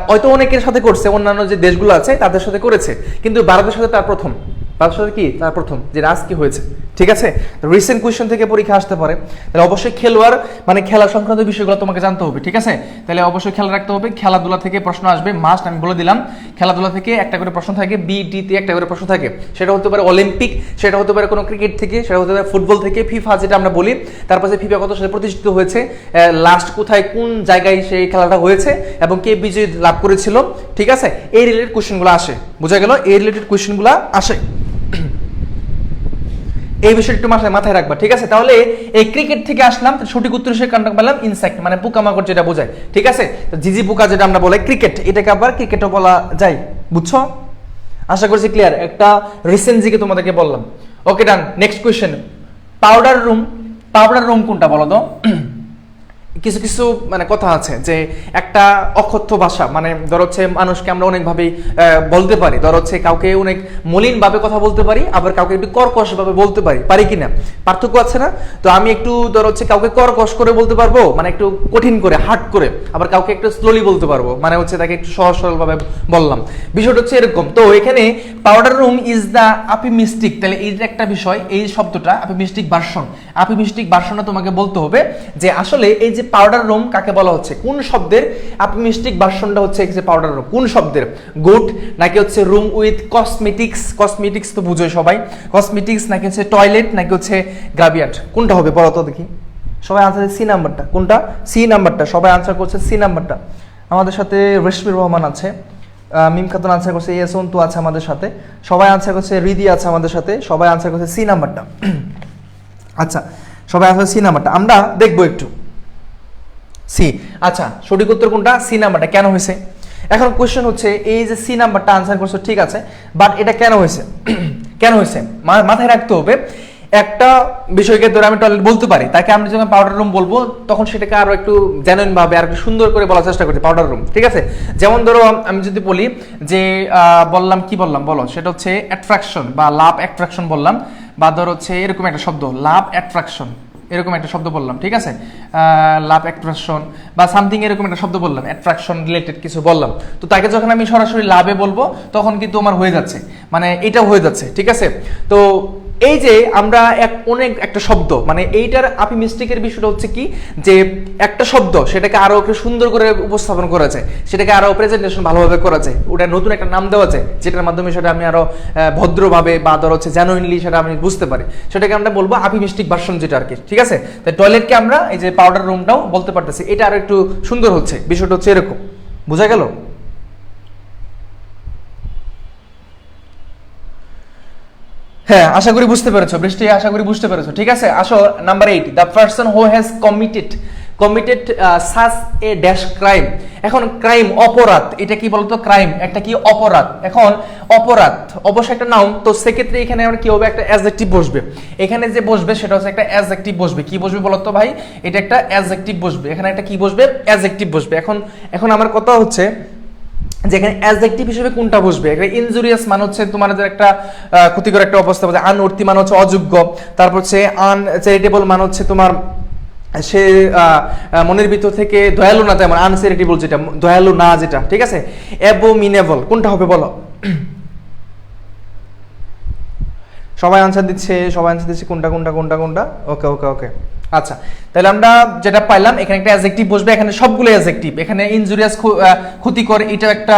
হয়তো অনেকের সাথে করছে, অন্যান্য যে দেশগুলো আছে তাদের সাথে করেছে, কিন্তু ভারতের সাথে তার প্রথম। ভারতের সাথে কি তার প্রথম, যেটা আজকে হয়েছে, ঠিক আছে। রিসেন্ট কোয়েশ্চেন থেকে পরীক্ষা আসতে পারে, তাহলে অবশ্যই খেলোয়াড় মানে খেলা সংক্রান্ত বিষয়গুলো তোমাকে জানতে হবে, ঠিক আছে। তাহলে অবশ্যই খেয়াল রাখতে হবে, খেলাধুলা থেকে প্রশ্ন আসবে মাস্ট, আমি বলে দিলাম। খেলাধুলা থেকে একটা করে প্রশ্ন থাকে, বিডিতে একটা করে প্রশ্ন থাকে, সেটা হতে পারে অলিম্পিক, সেটা হতে পারে কোনো ক্রিকেট থেকে, সেটা হতে পারে ফুটবল থেকে, ফিফা যেটা আমরা বলি, তারপর ফিফা কত সালে প্রতিষ্ঠিত হয়েছে, লাস্ট কোথায় কোন জায়গায় সেই খেলাটা হয়েছে, এবং কে বিজয় লাভ করেছিল, ঠিক আছে। এই রিলেটেড কোয়েশ্চেনগুলো আসে, বোঝা গেল? এই রিলেটেড কোয়েশ্চেনগুলো আসে, এই বিষয়টা একটু মাথায় রাখবা, ঠিক আছে। তাহলে এই ক্রিকেট থেকে আসলাম, সঠিক উত্তর হিসেবে কারণটা পেলাম ইনসেক্ট, মানে পোকামাকড় যেটা বোঝায়, ঠিক আছে। জিজি পোকা যেটা আমরা বলে ক্রিকেট, এটাকে আবার ক্রিকেটও বলা যায়, বুঝছো? আশা করছি ক্লিয়ার। একটা রিসেন্ট জিকে তোমাদেরকে বললাম। ওকে ডান। নেক্সট কোয়েশ্চেন, পাউডার রুম কোনটা বলো তো? কিছু কিছু মানে কথা আছে যে একটা অকথ্য ভাষা, মানে ধর হচ্ছে মানুষকে আমরা অনেকভাবেই বলতে পারি, ধর হচ্ছে কাউকে অনেক মলিনভাবে কথা বলতে পারি, আবার কাউকে একটু কর্কশভাবে বলতে পারি কিনা? পার্থক্য আছে না? তো আমি একটু ধর হচ্ছে কাউকে কর্কশ করে বলতে পারবো, মানে একটু কঠিন করে হার্ড করে, আবার কাউকে একটু স্লোলি বলতে পারবো, মানে হচ্ছে তাকে একটু সহজ সরলভাবে বললাম। বিষয়টা হচ্ছে এরকম। তো এখানে পাউডার রুম ইজ দ্য আপিমিস্টিক, তাহলে এই যে একটা বিষয়, এই শব্দটা আপিমিস্টিক ভার্সনটা তোমাকে বলতে হবে যে আসলে এই যে পাউডার রুম কাকে বলা হচ্ছে, কোন শব্দের আপিমিস্টিক ভার্সনটা হচ্ছে এই যে পাউডার রুম, কোন শব্দের? গুড নাকি হচ্ছে রুম উইথ কসমেটিক্স তো বুঝোই সবাই, কসমেটিক্স নাকি হচ্ছে টয়লেট নাকি হচ্ছে গ্রাভিয়ার্ড, কোনটা হবে বলো তো দেখি? সবাই আনসার সি নাম্বারটা। কোনটা? সি নাম্বারটা। সবাই আনসার করছে সি নাম্বারটা। আমাদের সাথে রেশমির রহমান আছে, মিম খাতুন আনসার করছে, এস অন্তু আছে আমাদের সাথে, সবাই আনসার করছে, রিদি আছে আমাদের সাথে, সবাই আনসার করছে সি নাম্বারটা। আচ্ছা, সবাই আনসার সি নাম্বারটা। আমরা দেখবো একটু সি। আচ্ছা, সঠিক উত্তর কোনটা? সি নাম্বারটা। কেন হয়েছে? এখন কোশ্চেন হচ্ছে এই যে সি নাম্বারটা আনসার করছো ঠিক আছে, বাট এটা কেন হয়েছে? কেন হয়েছে মাথায় রাখতে হবে। একটা বিষয়কে ধরে আমি টয়লেট বলতে পারি, তাকে আমি যখন পাউডার রুম বলবো তখন সেটাকে আরো একটু জেনুইন ভাবে আর একটু সুন্দর করে বলার চেষ্টা করছি পাউডার রুম, ঠিক আছে? যেমন ধরো আমি যদি বলি যে বললাম, কি বললাম বলো, সেটা হচ্ছে অ্যাট্রাকশন বা লাভ অ্যাট্রাকশন বললাম, বা ধরো হচ্ছে এরকম একটা শব্দ লাভ অ্যাট্রাকশন, এরকম একটা শব্দ বললাম, ঠিক আছে? লাভ অ্যাট্রাকশন বা সামথিং এরকম একটা শব্দ বললাম, অ্যাট্রাকশন রিলেটেড কিছু বললাম, তো তাকে যখন আমি সরাসরি লাভে বলবো তখন কিন্তু আমার হয়ে যাচ্ছে, মানে এটা হয়ে যাচ্ছে, ঠিক আছে? তো এই যে আমরা অনেক একটা শব্দ, মানে এইটার আপি মিস্টেকের বিষয়টা হচ্ছে কি, যে একটা শব্দ সেটাকে আরো একটু সুন্দর করে উপস্থাপন করা যায়, সেটাকে আরো প্রেজেন্টেশন ভালোভাবে করা যায়, ওটা নতুন একটা নাম দেওয়া যায়, যেটার মাধ্যমে সেটা আমি আরো ভদ্রভাবে বা ধরো হচ্ছে জেনুইনলি সেটা আমি বুঝতে পারি, সেটাকে আমরা বলবো আপি মিস্টিক ভার্সন যেটা আর কি, ঠিক আছে? তাই টয়লেটকে আমরা এই যে পাউডার রুমটাও বলতে পারতেছি, এটা আরো একটু সুন্দর হচ্ছে, বিষয়টা হচ্ছে এরকম। বোঝা গেল? হ্যাঁ, আশা করি বুঝতে পেরেছো বৃষ্টি, আশা করি বুঝতে পেরেছো, ঠিক আছে? আসো number 8, the person who has committed such a dash crime. এখন ক্রাইম অপরাধ, এটা কি বলতো? ক্রাইম একটা কি? অপরাধ। এখন অপরাধ অবশ্যই একটা নাউন, তো সেক্ষেত্রে এখানে আমরা কি হবে? একটা অ্যাডজেক্টিভ বসবে, এখানে যে বসবে সেটা হচ্ছে একটা অ্যাডজেক্টিভ বসবে। কি বসবে বলতো ভাই? এটা একটা অ্যাডজেক্টিভ বসবে, এখানে একটা কি বসবে? অ্যাডজেক্টিভ বসবে। এখন আমার কথা হচ্ছে যেখানে অ্যাডজেক্টিভ হিসেবে কোনটা বসবে? একটা ইনজুরিয়াস মানে হচ্ছে তোমার যে একটা ক্ষতিকর একটা অবস্থা, আনঅর্থি মানে হচ্ছে অযোগ্য, তারপর হচ্ছে আনচ্যারিটেবল মানে হচ্ছে তোমার সে মনের ভিতর থেকে দয়ালু না, তেমন আনচ্যারিটেবল যেটা দয়ালু না যেটা, ঠিক আছে? অ্যাবোমিনেবল কোনটা হবে বলো? সবাই আনসার দিচ্ছে, কোনটা কোনটা কোনটা কোনটা? ওকে ওকে ওকে। আচ্ছা, তাহলে আমরা যেটা পাইলাম, এখানে একটা অ্যাডজেক্টিভ বসবে, এখানে সবগুলো অ্যাডজেক্টিভ, এখানে ইনজুরিয়াস ক্ষতিকর এটাও একটা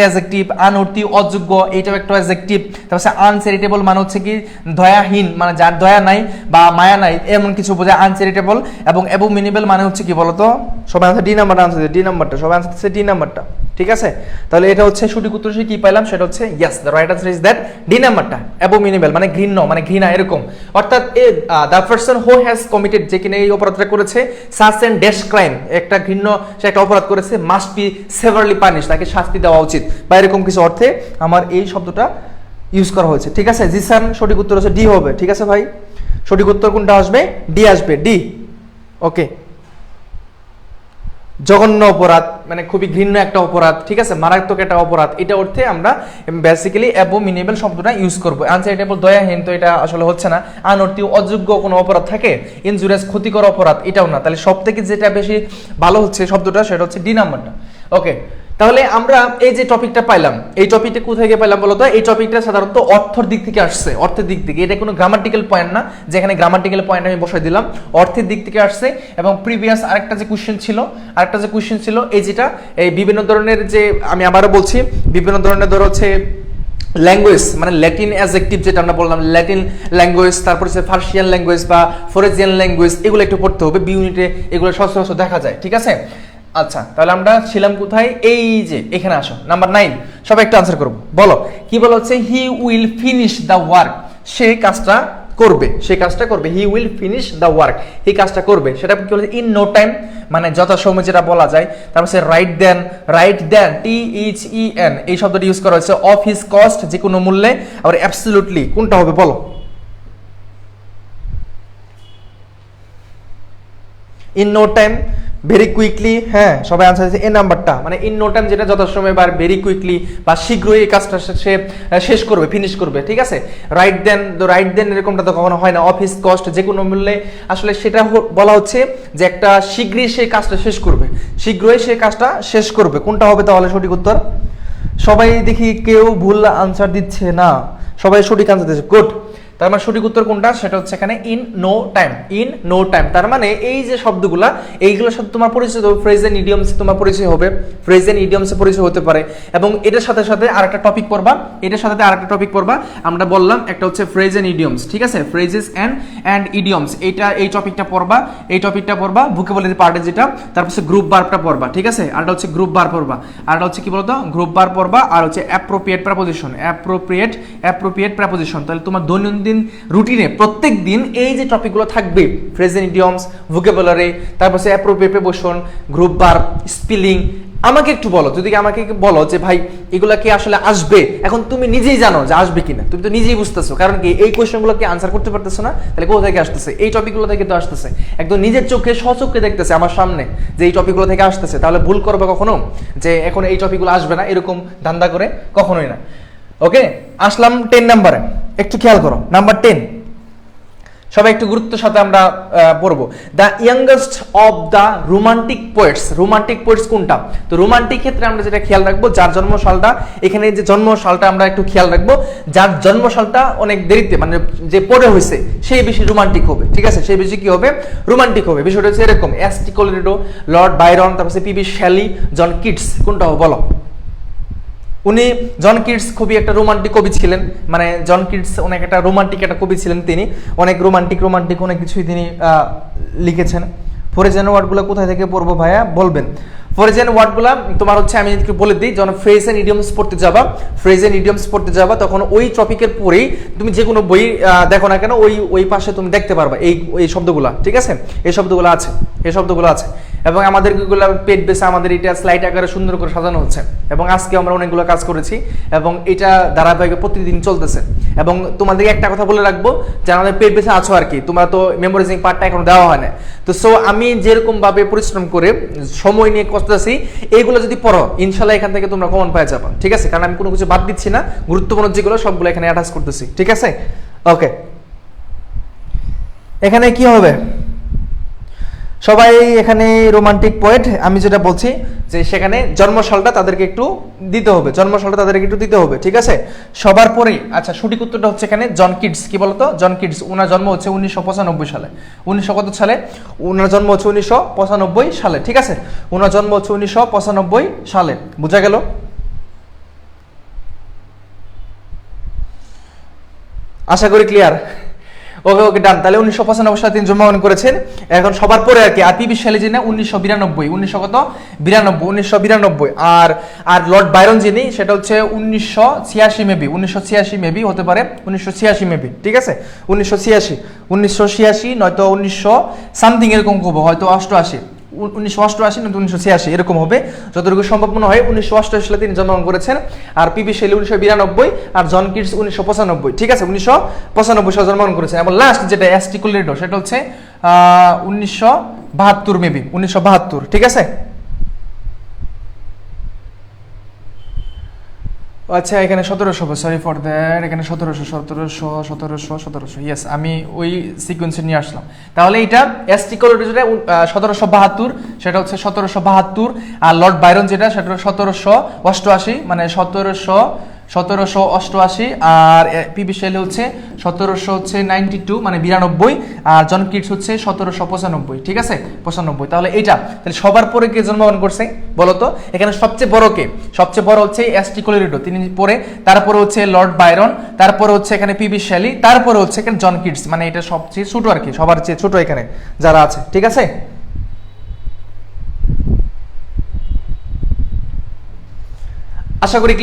অ্যাডজেক্টিভ, আনঅর্থি অযোগ্য এটাও একটা অ্যাডজেক্টিভ, তারপর আনচ্যারিটেবল মানে হচ্ছে কি দয়াহীন, মানে যার দয়া নাই বা মায়া নাই এমন কিছু বোঝায় আনচ্যারিটেবল, এবং অ্যাবোমিনেবল মানে হচ্ছে কি বলতো? সবাই আনসার ডি নাম্বারটা আনসার ডি নাম্বারটা, সবাই আনসার দিচ্ছে ডি নাম্বারটা, ঠিক আছে? তাহলে এটা হচ্ছে সঠিক উত্তর কি পাইলাম? সেটা হচ্ছে yes, the right answer is that D নাম্বারটা, অ্যাবোমিনেবল মানে ঘৃণ্য, মানে ঘৃণা এরকম। অর্থাৎ the person who has committed, যে কিনা এই অপরাধটা করেছে, সাচ এন্ড ড্যাশ ক্রাইম একটা ঘৃণ্য সে একটা অপরাধ করেছে, মাস্ট বি সেভারলি পানিশ, তাকে শাস্তি দেওয়া উচিত, বা এরকম কিছু অর্থে আমার এই শব্দটা ইউজ করা হয়েছে, ঠিক আছে? জিসান সঠিক উত্তর হচ্ছে ডি হবে, ঠিক আছে ভাই? সঠিক উত্তর কোনটা আসবে? ডি আসবে, ডি। ওকে। জঘন্য অপরাধ মানে খুবই ঘৃণ্য একটা অপরাধ, ঠিক আছে? মারাত্মক একটা অপরাধ, এটা অর্থে আমরা বেসিক্যালি অ্যাবোমিনেবল শব্দটা ইউজ করবো। আনচ্যারিটেবল দয়াহীন, তো এটা আসলে হচ্ছে না। আনঅর্থি অযোগ্য কোনো অপরাধ থাকে, ইনজুরিয়াস ক্ষতিকর অপরাধ এটাও না। তাহলে সব থেকে যেটা বেশি ভালো হচ্ছে শব্দটা, সেটা হচ্ছে ডি নাম্বারটা। ওকে, তাহলে আমরা এই যে টপিকটা পাইলাম, এই টপিকটা কোথা থেকে পাইলাম বলতো? এই টপিকটা সাধারণত অর্থের দিক থেকে আসছে, অর্থের দিক থেকে। এটা কোনো গ্রামাটিক্যাল পয়েন্ট না, যেখানে গ্রামাটিক্যাল পয়েন্ট আমি বসাই দিলাম, অর্থের দিক থেকে আসছে। এবং প্রিভিয়াস আরেকটা যে কোশ্চেন ছিল এই যেটা এই বিভিন্ন ধরনের, যে আমি আবারও বলছি, বিভিন্ন ধরনের ধরো হচ্ছে ল্যাঙ্গুয়েজ, মানে ল্যাটিন অ্যাডজেক্টিভ যেটা আমরা বললাম, ল্যাটিন ল্যাঙ্গুয়েজ, তারপর হচ্ছে পার্সিয়ান ল্যাঙ্গুয়েজ বা ফরেজিয়ান ল্যাঙ্গুয়েজ, এগুলো একটু পড়তে হবে, বি ইউনিটে এগুলো সচরাচর দেখা যায়, ঠিক আছে? আচ্ছা, তাহলে আমরা ছিলাম কোথায়? এই যে এখানে আসো, নাম্বার 9, সবাই একটু আনসার করবো, বলো কি বলা হচ্ছে? He will finish the work, সে কাজটা করবে, he will finish the work, এই কাজটা করবে, সেটা কি বলছে? ইন নো টাইম মানে যথাসময়ে যেটা বলা যায়। তারপর হচ্ছে রাইট দেন THEN এই শব্দটি ইউজ করা হয়েছে। অফ হিজ কস্ট যে কোনো মূল্যে, আবার অ্যাবসলিউটলি কোনটা হবে বলো? In no time, very quickly, হ্যাঁ সবাই আনসার দিচ্ছে এ নাম্বারটা, মানে ইন নো টাইম যেটা যথাসময়ে বা ভেরি কুইকলি বা শীঘ্রই এই কাজটা সে শেষ করবে, ফিনিশ করবে, ঠিক আছে? রাইট দেন এরকমটা তো কখনো হয় না। অফ হিজ কস্ট যে কোনো মূল্যে, আসলে সেটা বলা হচ্ছে যে একটা শীঘ্রই সেই কাজটা শেষ করবে, কোনটা হবে তাহলে সঠিক উত্তর? সবাই দেখি কেউ ভুল আনসার দিচ্ছে না, সবাই সঠিক আনসার দিচ্ছে, গুড। তার মানে সঠিক উত্তর কোনটা? সেটা হচ্ছে এখানে ইন নো টাইম। তার মানে এই যে শব্দগুলা, এইগুলোর সাথে তোমার পরিচয় হবে, ফ্রেজ এন্ড ইডিয়মসে তোমার পরিচয় হবে, পরিচয় হতে পারে। এবং এটার সাথে সাথে আরেকটা টপিক পড়বা, আমরা বললাম একটা হচ্ছে ফ্রেজ এন্ড ইডিয়মস, ঠিক আছে? ফ্রেজেস এন্ড ইডিয়মস, এই টপিকটা পড়বা ভোকাবুলারি পার্টে যেটা। তারপর হচ্ছে গ্রুপ ভার্বটা পড়বা, ঠিক আছে? আরটা হচ্ছে গ্রুপ ভার্ব পড়বা, আরটা হচ্ছে কি বলতো? গ্রুপ ভার্ব পড়বা, আর হচ্ছে অ্যাপ্রোপ্রিয়েট প্রেপোজিশন। তাহলে তোমার দৈনন্দিন প্রতিদিন রুটিনে প্রত্যেক দিন এই যে টপিকগুলো থাকবে, প্রেজেন্ট ইডিয়মস, ভোকাবুলারি, তারপর appropriate preposition, group verb, spelling, আমাকে একটু বলো, যদি আমাকে বলো যে ভাই এগুলা কি আসলে আসবে, এখন তুমি নিজেই জানো যে আসবে কিনা, তুমি তো নিজেই বুঝতেছো, কারণ কি এই কোয়েশ্চেনগুলো কি আনসার করতে পারতেছো না, তাহলে কোথা থেকে আসতেছে, এই টপিকগুলো থেকে তো আসতেছে, একদম নিজের চোখে স্বচক্ষে দেখতেছে আমার সামনে যে এই টপিকগুলো থেকে আসতেছে, তাহলে ভুল করবে কখনো যে এখন এই টপিকগুলো আসবে না এরকম ধান্দা করে, কখনোই না। ওকে, আসলাম 10 নাম্বারে, একটু খেয়াল করো, নাম্বার 10, সবাই একটু গুরুত্বের সাথে আমরা পড়বো। The youngest of the romantic poets, romantic poets কোনটা? তো রোমান্টিক ক্ষেত্রে আমরা যেটা খেয়াল রাখবো, যার জন্মসালটা, এখানে যে জন্মসালটা আমরা একটু খেয়াল রাখবো, যার জন্মসালটা অনেক দেরিতে মানে যে পরে হয়েছে সেই বেশি রোমান্টিক হবে, ঠিক আছে, সেই বেশি কি হবে, রোমান্টিক হবে। বিষয়টা হচ্ছে এরকম, এস.টি. কোলেরিডো, লর্ড বাইরন, তারপর পি.বি. শেলি, জন কিটস, কোনটা হবে বলো? উনি জন কিটস খুবই একটা রোমান্টিক কবি ছিলেন, মানে জন কিটস অনেক একটা রোমান্টিক একটা কবি ছিলেন, তিনি অনেক রোমান্টিক অনেক কিছুই তিনি লিখেছেন। ফরেজেন ওয়ার্ডগুলো কোথায় থেকে পড়বো ভাইয়া বলবেন? ফরেজেন ওয়ার্ডগুলো তোমার হচ্ছে আমি যদি বলে দিই, যখন ফ্রেজ এন্ড ইডিয়মস পড়তে যাবা, ফ্রেজ এন্ড ইডিয়মস পড়তে যাবা, তখন ওই টপিকের পরেই তুমি যে কোনো বই দেখো না কেন, ওই পাশে তুমি দেখতে পারবা এই শব্দগুলা, ঠিক আছে, এই শব্দগুলো আছে, এবং আমাদের এগুলো পেড বেসে আমাদের এটা স্লাইড আকারে সুন্দর করে সাজানো হচ্ছে, এবং আজকে আমরা অনেকগুলো কাজ করেছি, এবং এটা ধারাবাহিক প্রতিদিন চলতেছে। এবং তোমাদেরকে একটা কথা বলে রাখবো, যে আমাদের পেড বেসে আছো আর কি, তোমরা তো মেমোরাইজিং পার্টটা এখন দেওয়া হয় না, তো সো আমি যেরকম ভাবে পরিশ্রম করে সময় নিয়ে করতেছি, এইগুলো যদি পড়ো ইনশাল্লাহ এখান থেকে তোমরা কমন পেয়ে যাবে, ঠিক আছে, কারণ আমি কোনো কিছু বাদ দিচ্ছি না, গুরুত্বপূর্ণ যেগুলো সবগুলো এখানে অ্যাটাচ করতেছি, ঠিক আছে। ওকে, এখানে কি হবে, সবাই এখানে রোমান্টিক পোয়েট, আমি যেটা বলছি যে সেখানে জন্মসালটা তাদেরকে একটু দিতে হবে, ঠিক আছে, সবার পরেই। আচ্ছা, সঠিক উত্তরটা হচ্ছে এখানে জন কিটস। কি বলতো, জন কিটস, ওনার জন্ম হচ্ছে 1995 সালে, 1900 কত সালে, ওনার জন্ম হচ্ছে 1995 সালে, ঠিক আছে, ওনার জন্ম হচ্ছে 1995 সালে, বোঝা গেল? আশা করি ক্লিয়ার। ওকে ডান, তাহলে 1995 সালে তিনি জন্মগ্রহণ করেছেন। এখন সবার পরে আর কি, আর পি.বি. শেলি যিনি 1992, আর লর্ড বাইরন যিনি সেটা হচ্ছে 1986 মেবি হতে পারে, 1986 মেবি, ঠিক আছে, 1986 নয়তো 1900 সামথিং এরকম হবে, হয়তো 1988 না 1986 এরকম হবে, যতটুকু সম্ভব মনে হয় 1988 সালে তিনি জন্মগ্রহণ করেছেন। আর পি.বি. শেলি 1992, আর জন কিটস 1995, ঠিক আছে, 1995 সালে জন্মগ্রহণ করেছেন। এবং লাস্ট যেটা এস.টি. কোলেরিডো, সেটা হচ্ছে 1972 মেবি, 1972, ঠিক আছে। আচ্ছা, এখানে 1700, সরি ফর দ্যাট, এখানে 1700 ইয়েস, আমি ওই সিকোয়েন্সে নিয়ে আসলাম। তাহলে এটা এস.টি. কোলেরিডো যেটা 1772, সেটা হচ্ছে 1772, আর লর্ড বাইরন যেটা সেটা 1788, মানে 1788, আর পি.বি. শেলি হচ্ছে 1792 মানে 92, আর জন কিটস হচ্ছে 1795, ঠিক আছে, 95। তাহলে তাহলে সবার পরে কে জন্মগ্রহণ করছে বলো তো? এখানে সবচেয়ে বড় হচ্ছে এস.টি. কোলেরিডো, তিনি পরে, তারপরে হচ্ছে লর্ড বাইরন, তারপরে হচ্ছে এখানে পি.বি. শেলি, তারপরে হচ্ছে এখানে জন কিটস, মানে এটা সবচেয়ে ছোট আর কি, সবার চেয়ে ছোট এখানে যারা আছে, ঠিক আছে। আশা করি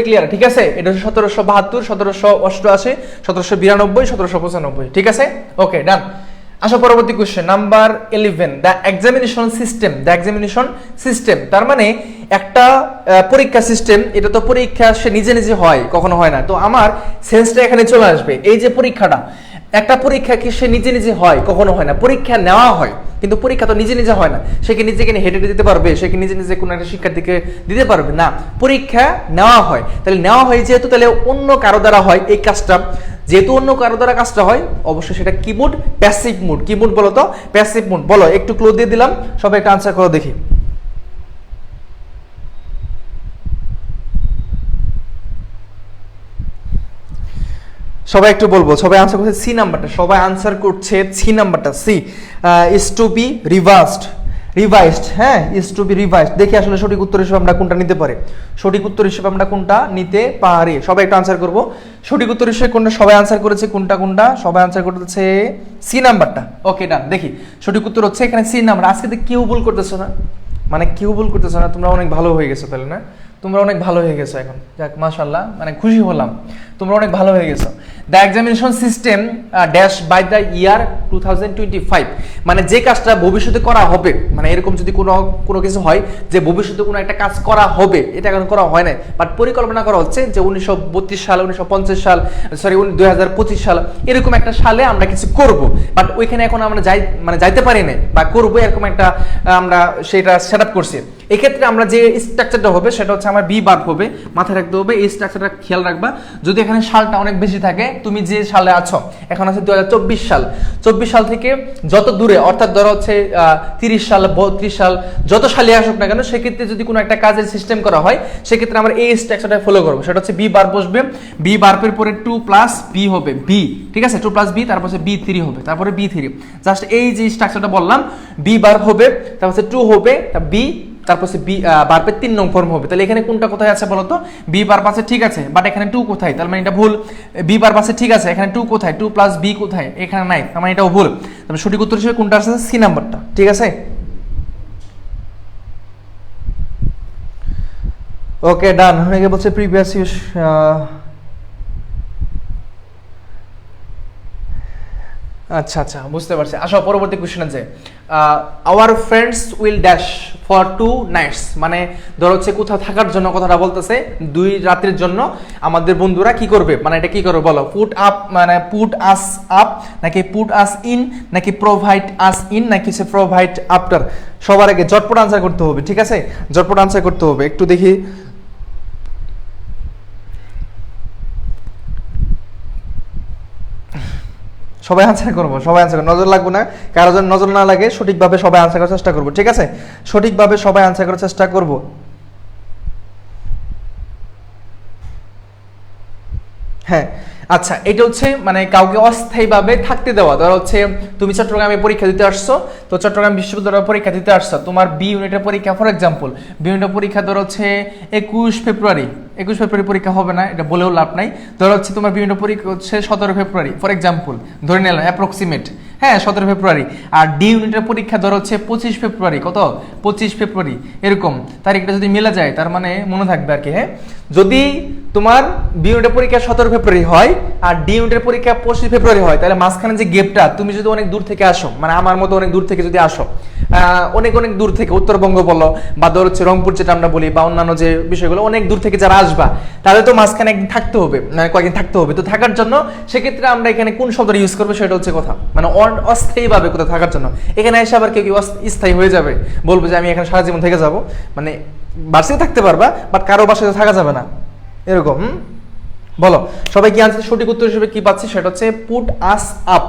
ক্লিয়ার, ঠিক আছে। এটা হচ্ছে 1772, 1788, 1792, 1795, ঠিক আছে। ওকে ডান। আসো পরবর্তী question, number 11, the examination system, তার মানে একটা পরীক্ষা সিস্টেম, এটা তো পরীক্ষা সে নিজে হয়, কখনো হয় না, তো আমার সেন্সটা এখানে চলে আসবে। এই যে পরীক্ষাটা, একটা পরীক্ষা কি সে নিজে হয়, কখনো হয় না, পরীক্ষা নেওয়া হয়, কিন্তু পরীক্ষা তো নিজে হয় না, সে কি নিজেকে হেঁটে দিতে পারবে, সে কি নিজে কোনো একটা শিক্ষার্থীকে দিতে পারবে না, পরীক্ষা নেওয়া হয়। তাহলে নেওয়া হয় যেহেতু, তাহলে অন্য কারো দ্বারা হয় এই কাজটা, যেহেতু অন্য কারো দ্বারা কাজটা হয়, অবশ্যই সেটা কি মুড, প্যাসিভ মুড। কি মুড বলো তো? Passive mood. বলো, একটু ক্লু দিয়ে দিলাম, সবাই একটা আনসার করো দেখি। সবাই একটু বলবো, সবাই আনসার করছে সি নাম্বারটা, C is to be revised, হ্যাঁ, ইজ টু বি রিভাইজড। দেখি আসলে সঠিক উত্তর হিসেবে আমরা কোনটা নিতে পারি, সবাই একটু আনসার করবো। সঠিক উত্তর হিসেবে কোনটা সবাই আনসার করেছে, কোনটা সবাই আনসার করতেছে সি নাম্বারটা। ওকে ডান, দেখি সঠিক উত্তর হচ্ছে এখানে সি নাম্বার। আজকে তো কেউ ভুল করতেছো না, তোমরা অনেক ভালো হয়ে গেছো, তাহলে না, তোমরা অনেক ভালো হয়ে গেছো এখন, যাক মাশাআল্লাহ, মানে খুশি হলাম, তোমরা অনেক ভালো হয়ে গেছো। The examination system dash by the year 2025, মানে যে কাজটা ভবিষ্যতে করা হবে, মানে এরকম যদি কোনো কিছু হয় যে ভবিষ্যতে কোনো একটা কাজ করা হবে, এটা এখন করা হয় না, বাট পরিকল্পনা করা হচ্ছে যে 1932 সাল, 1950 সাল, সরি 2025 সাল, এরকম একটা সালে আমরা কিছু করব, বাট ওইখানে এখন আমরা যাইতে পারি না বা করবো, এরকম একটা আমরা সেটা সেট আপ করছি। এক্ষেত্রে আমরা যে স্ট্রাকচারটা হবে সেটা হচ্ছে আমার বি ভার্ব হবে, মাথায় রাখতে হবে, এই স্ট্রাকচারটা খেয়াল রাখবা। যদি এখানে সালটা অনেক বেশি থাকে, তুমি যে সালে আছো, এখন আছে 2024 সাল, 24 সাল থেকে যত দূরে, অর্থাৎ ধরো হচ্ছে 30 সাল, 32 সাল, যত সালে আসুক না কেন, সেক্ষেত্রে যদি কোনো একটা কাজের সিস্টেম করা হয়, সেক্ষেত্রে আমরা এই স্ট্রাকচারটা ফলো করবো। সেটা হচ্ছে বি ভার্ব বসবে, বি ভার্বের পরে 2+b হবে, বি, ঠিক আছে, 2+b, তারপর হচ্ছে b3 হবে, তারপরে b3, জাস্ট এই যে স্ট্রাকচারটা বললাম, বি ভার্ব হবে, তারপর হচ্ছে 2 হবে, বি, তারপর হচ্ছে বি ভার্বের 3 নং ফর্ম হবে। তাহলে এখানে কোনটা কোথায় আছে বলো তো? বি ভার্ব আছে, ঠিক আছে, বাট এখানে 2 কোথায়? তার মানে এটা ভুল। বি ভার্ব আছে, ঠিক আছে, এখানে 2 কোথায়? 2+b কোথায়? এখানে নাই, তার মানে এটাও ভুল। তবে সঠিক উত্তর হিসেবে কোনটা আছে? সি নাম্বারটা, ঠিক আছে। ওকে, ডান। অনেকে বলছে প্রিভিয়াস ইউজ, আচ্ছা আচ্ছা, বুঝতে পারছি। আসো পরবর্তী কোশ্চেনে যাই। Our friends will dash for 2 nights, মানে ধর হচ্ছে কোথাও থাকার জন্য কথাটা বলতেছে, 2 রাতের জন্য আমাদের বন্ধুরা কি করবে, মানে এটা কি করবে বলো? পুট আপ, মানে পুট আস আপ, নাকি পুট আস ইন, নাকি প্রোভাইড আস ইন, নাকি সে প্রোভাইড আফটার? সবার আগে জটপট আনসার করতে হবে, ঠিক আছে, জটপট আনসার করতে হবে। একটু দেখি, সবাই আনসার করবো, সবাই আনসার করবো, নজর লাগবে না, কারো যেন নজর না লাগে, সঠিকভাবে সবাই আনসার করার চেষ্টা করবো, ঠিক আছে, সঠিকভাবে সবাই আনসার করার চেষ্টা করবো। হ্যাঁ, আচ্ছা, এটা হচ্ছে মানে কাউকে অস্থায়ীভাবে থাকতে দেওয়া। ধরো হচ্ছে তুমি চট্টগ্রামে পরীক্ষা দিতে আসছো, তো চট্টগ্রাম বিশ্ববিদ্যালয়ে পরীক্ষা দিতে আসছো, তোমার বি ইউনিটের পরীক্ষা, ফর এক্সাম্পল বি ইউনিটের পরীক্ষা ধরো হচ্ছে 21 ফেব্রুয়ারি পরীক্ষা হবে না, এটা বলেও লাভ নাই। ধরো হচ্ছে তোমার বি ইউনিটের পরীক্ষা হচ্ছে 17 ফেব্রুয়ারি, ফর এক্সাম্পল ধরে নিলাম, অ্যাপ্রক্সিমেট, হ্যাঁ 17 ফেব্রুয়ারি। আর ডি ইউনিটের পরীক্ষা ধরো হচ্ছে 25 ফেব্রুয়ারি, কত? 25 ফেব্রুয়ারি, এরকম তারিখটা যদি মিলে যায়, তার মানে মনে থাকবে আর কি। হ্যাঁ, যদি তোমার বি ইউনিটের পরীক্ষা 17 ফেব্রুয়ারি হয় আর ডি ইউনিটের পরীক্ষা 25 ফেব্রুয়ারি হয়, তাহলে মাঝখানে যে গ্যাপটা, তুমি যদি অনেক দূর থেকে আসো, মানে আমার মতো অনেক দূর থেকে যদি আসো, অনেক অনেক দূর থেকে, উত্তরবঙ্গ বলো বা ধর হচ্ছে রংপুর যেটা আমরা বলি, বা অন্যান্য যে বিষয়গুলো, অনেক দূর থেকে যারা আসবা, তাহলে তো মাঝখানে একদিন থাকতে হবে, মানে কয়েকদিন থাকতে হবে। তো থাকার জন্য সেক্ষেত্রে আমরা এখানে কোন শব্দটা ইউজ করবো, সেটা হচ্ছে কথা, মানে অস্থায়ীভাবে কোথাও থাকার জন্য। এখানে এসে আবার কেউ স্থায়ী হয়ে যাবে, বলবো যে আমি এখানে সারা জীবন থেকে যাব, মানে বাসায় থাকতে পারবা, বাট কারো বাসায় থাকা যাবে না, এরকম। বলো সবাই কি আনসার সঠিক উত্তর হিসেবে কি পাচ্ছি? সেটা হচ্ছে পুট আস আপ।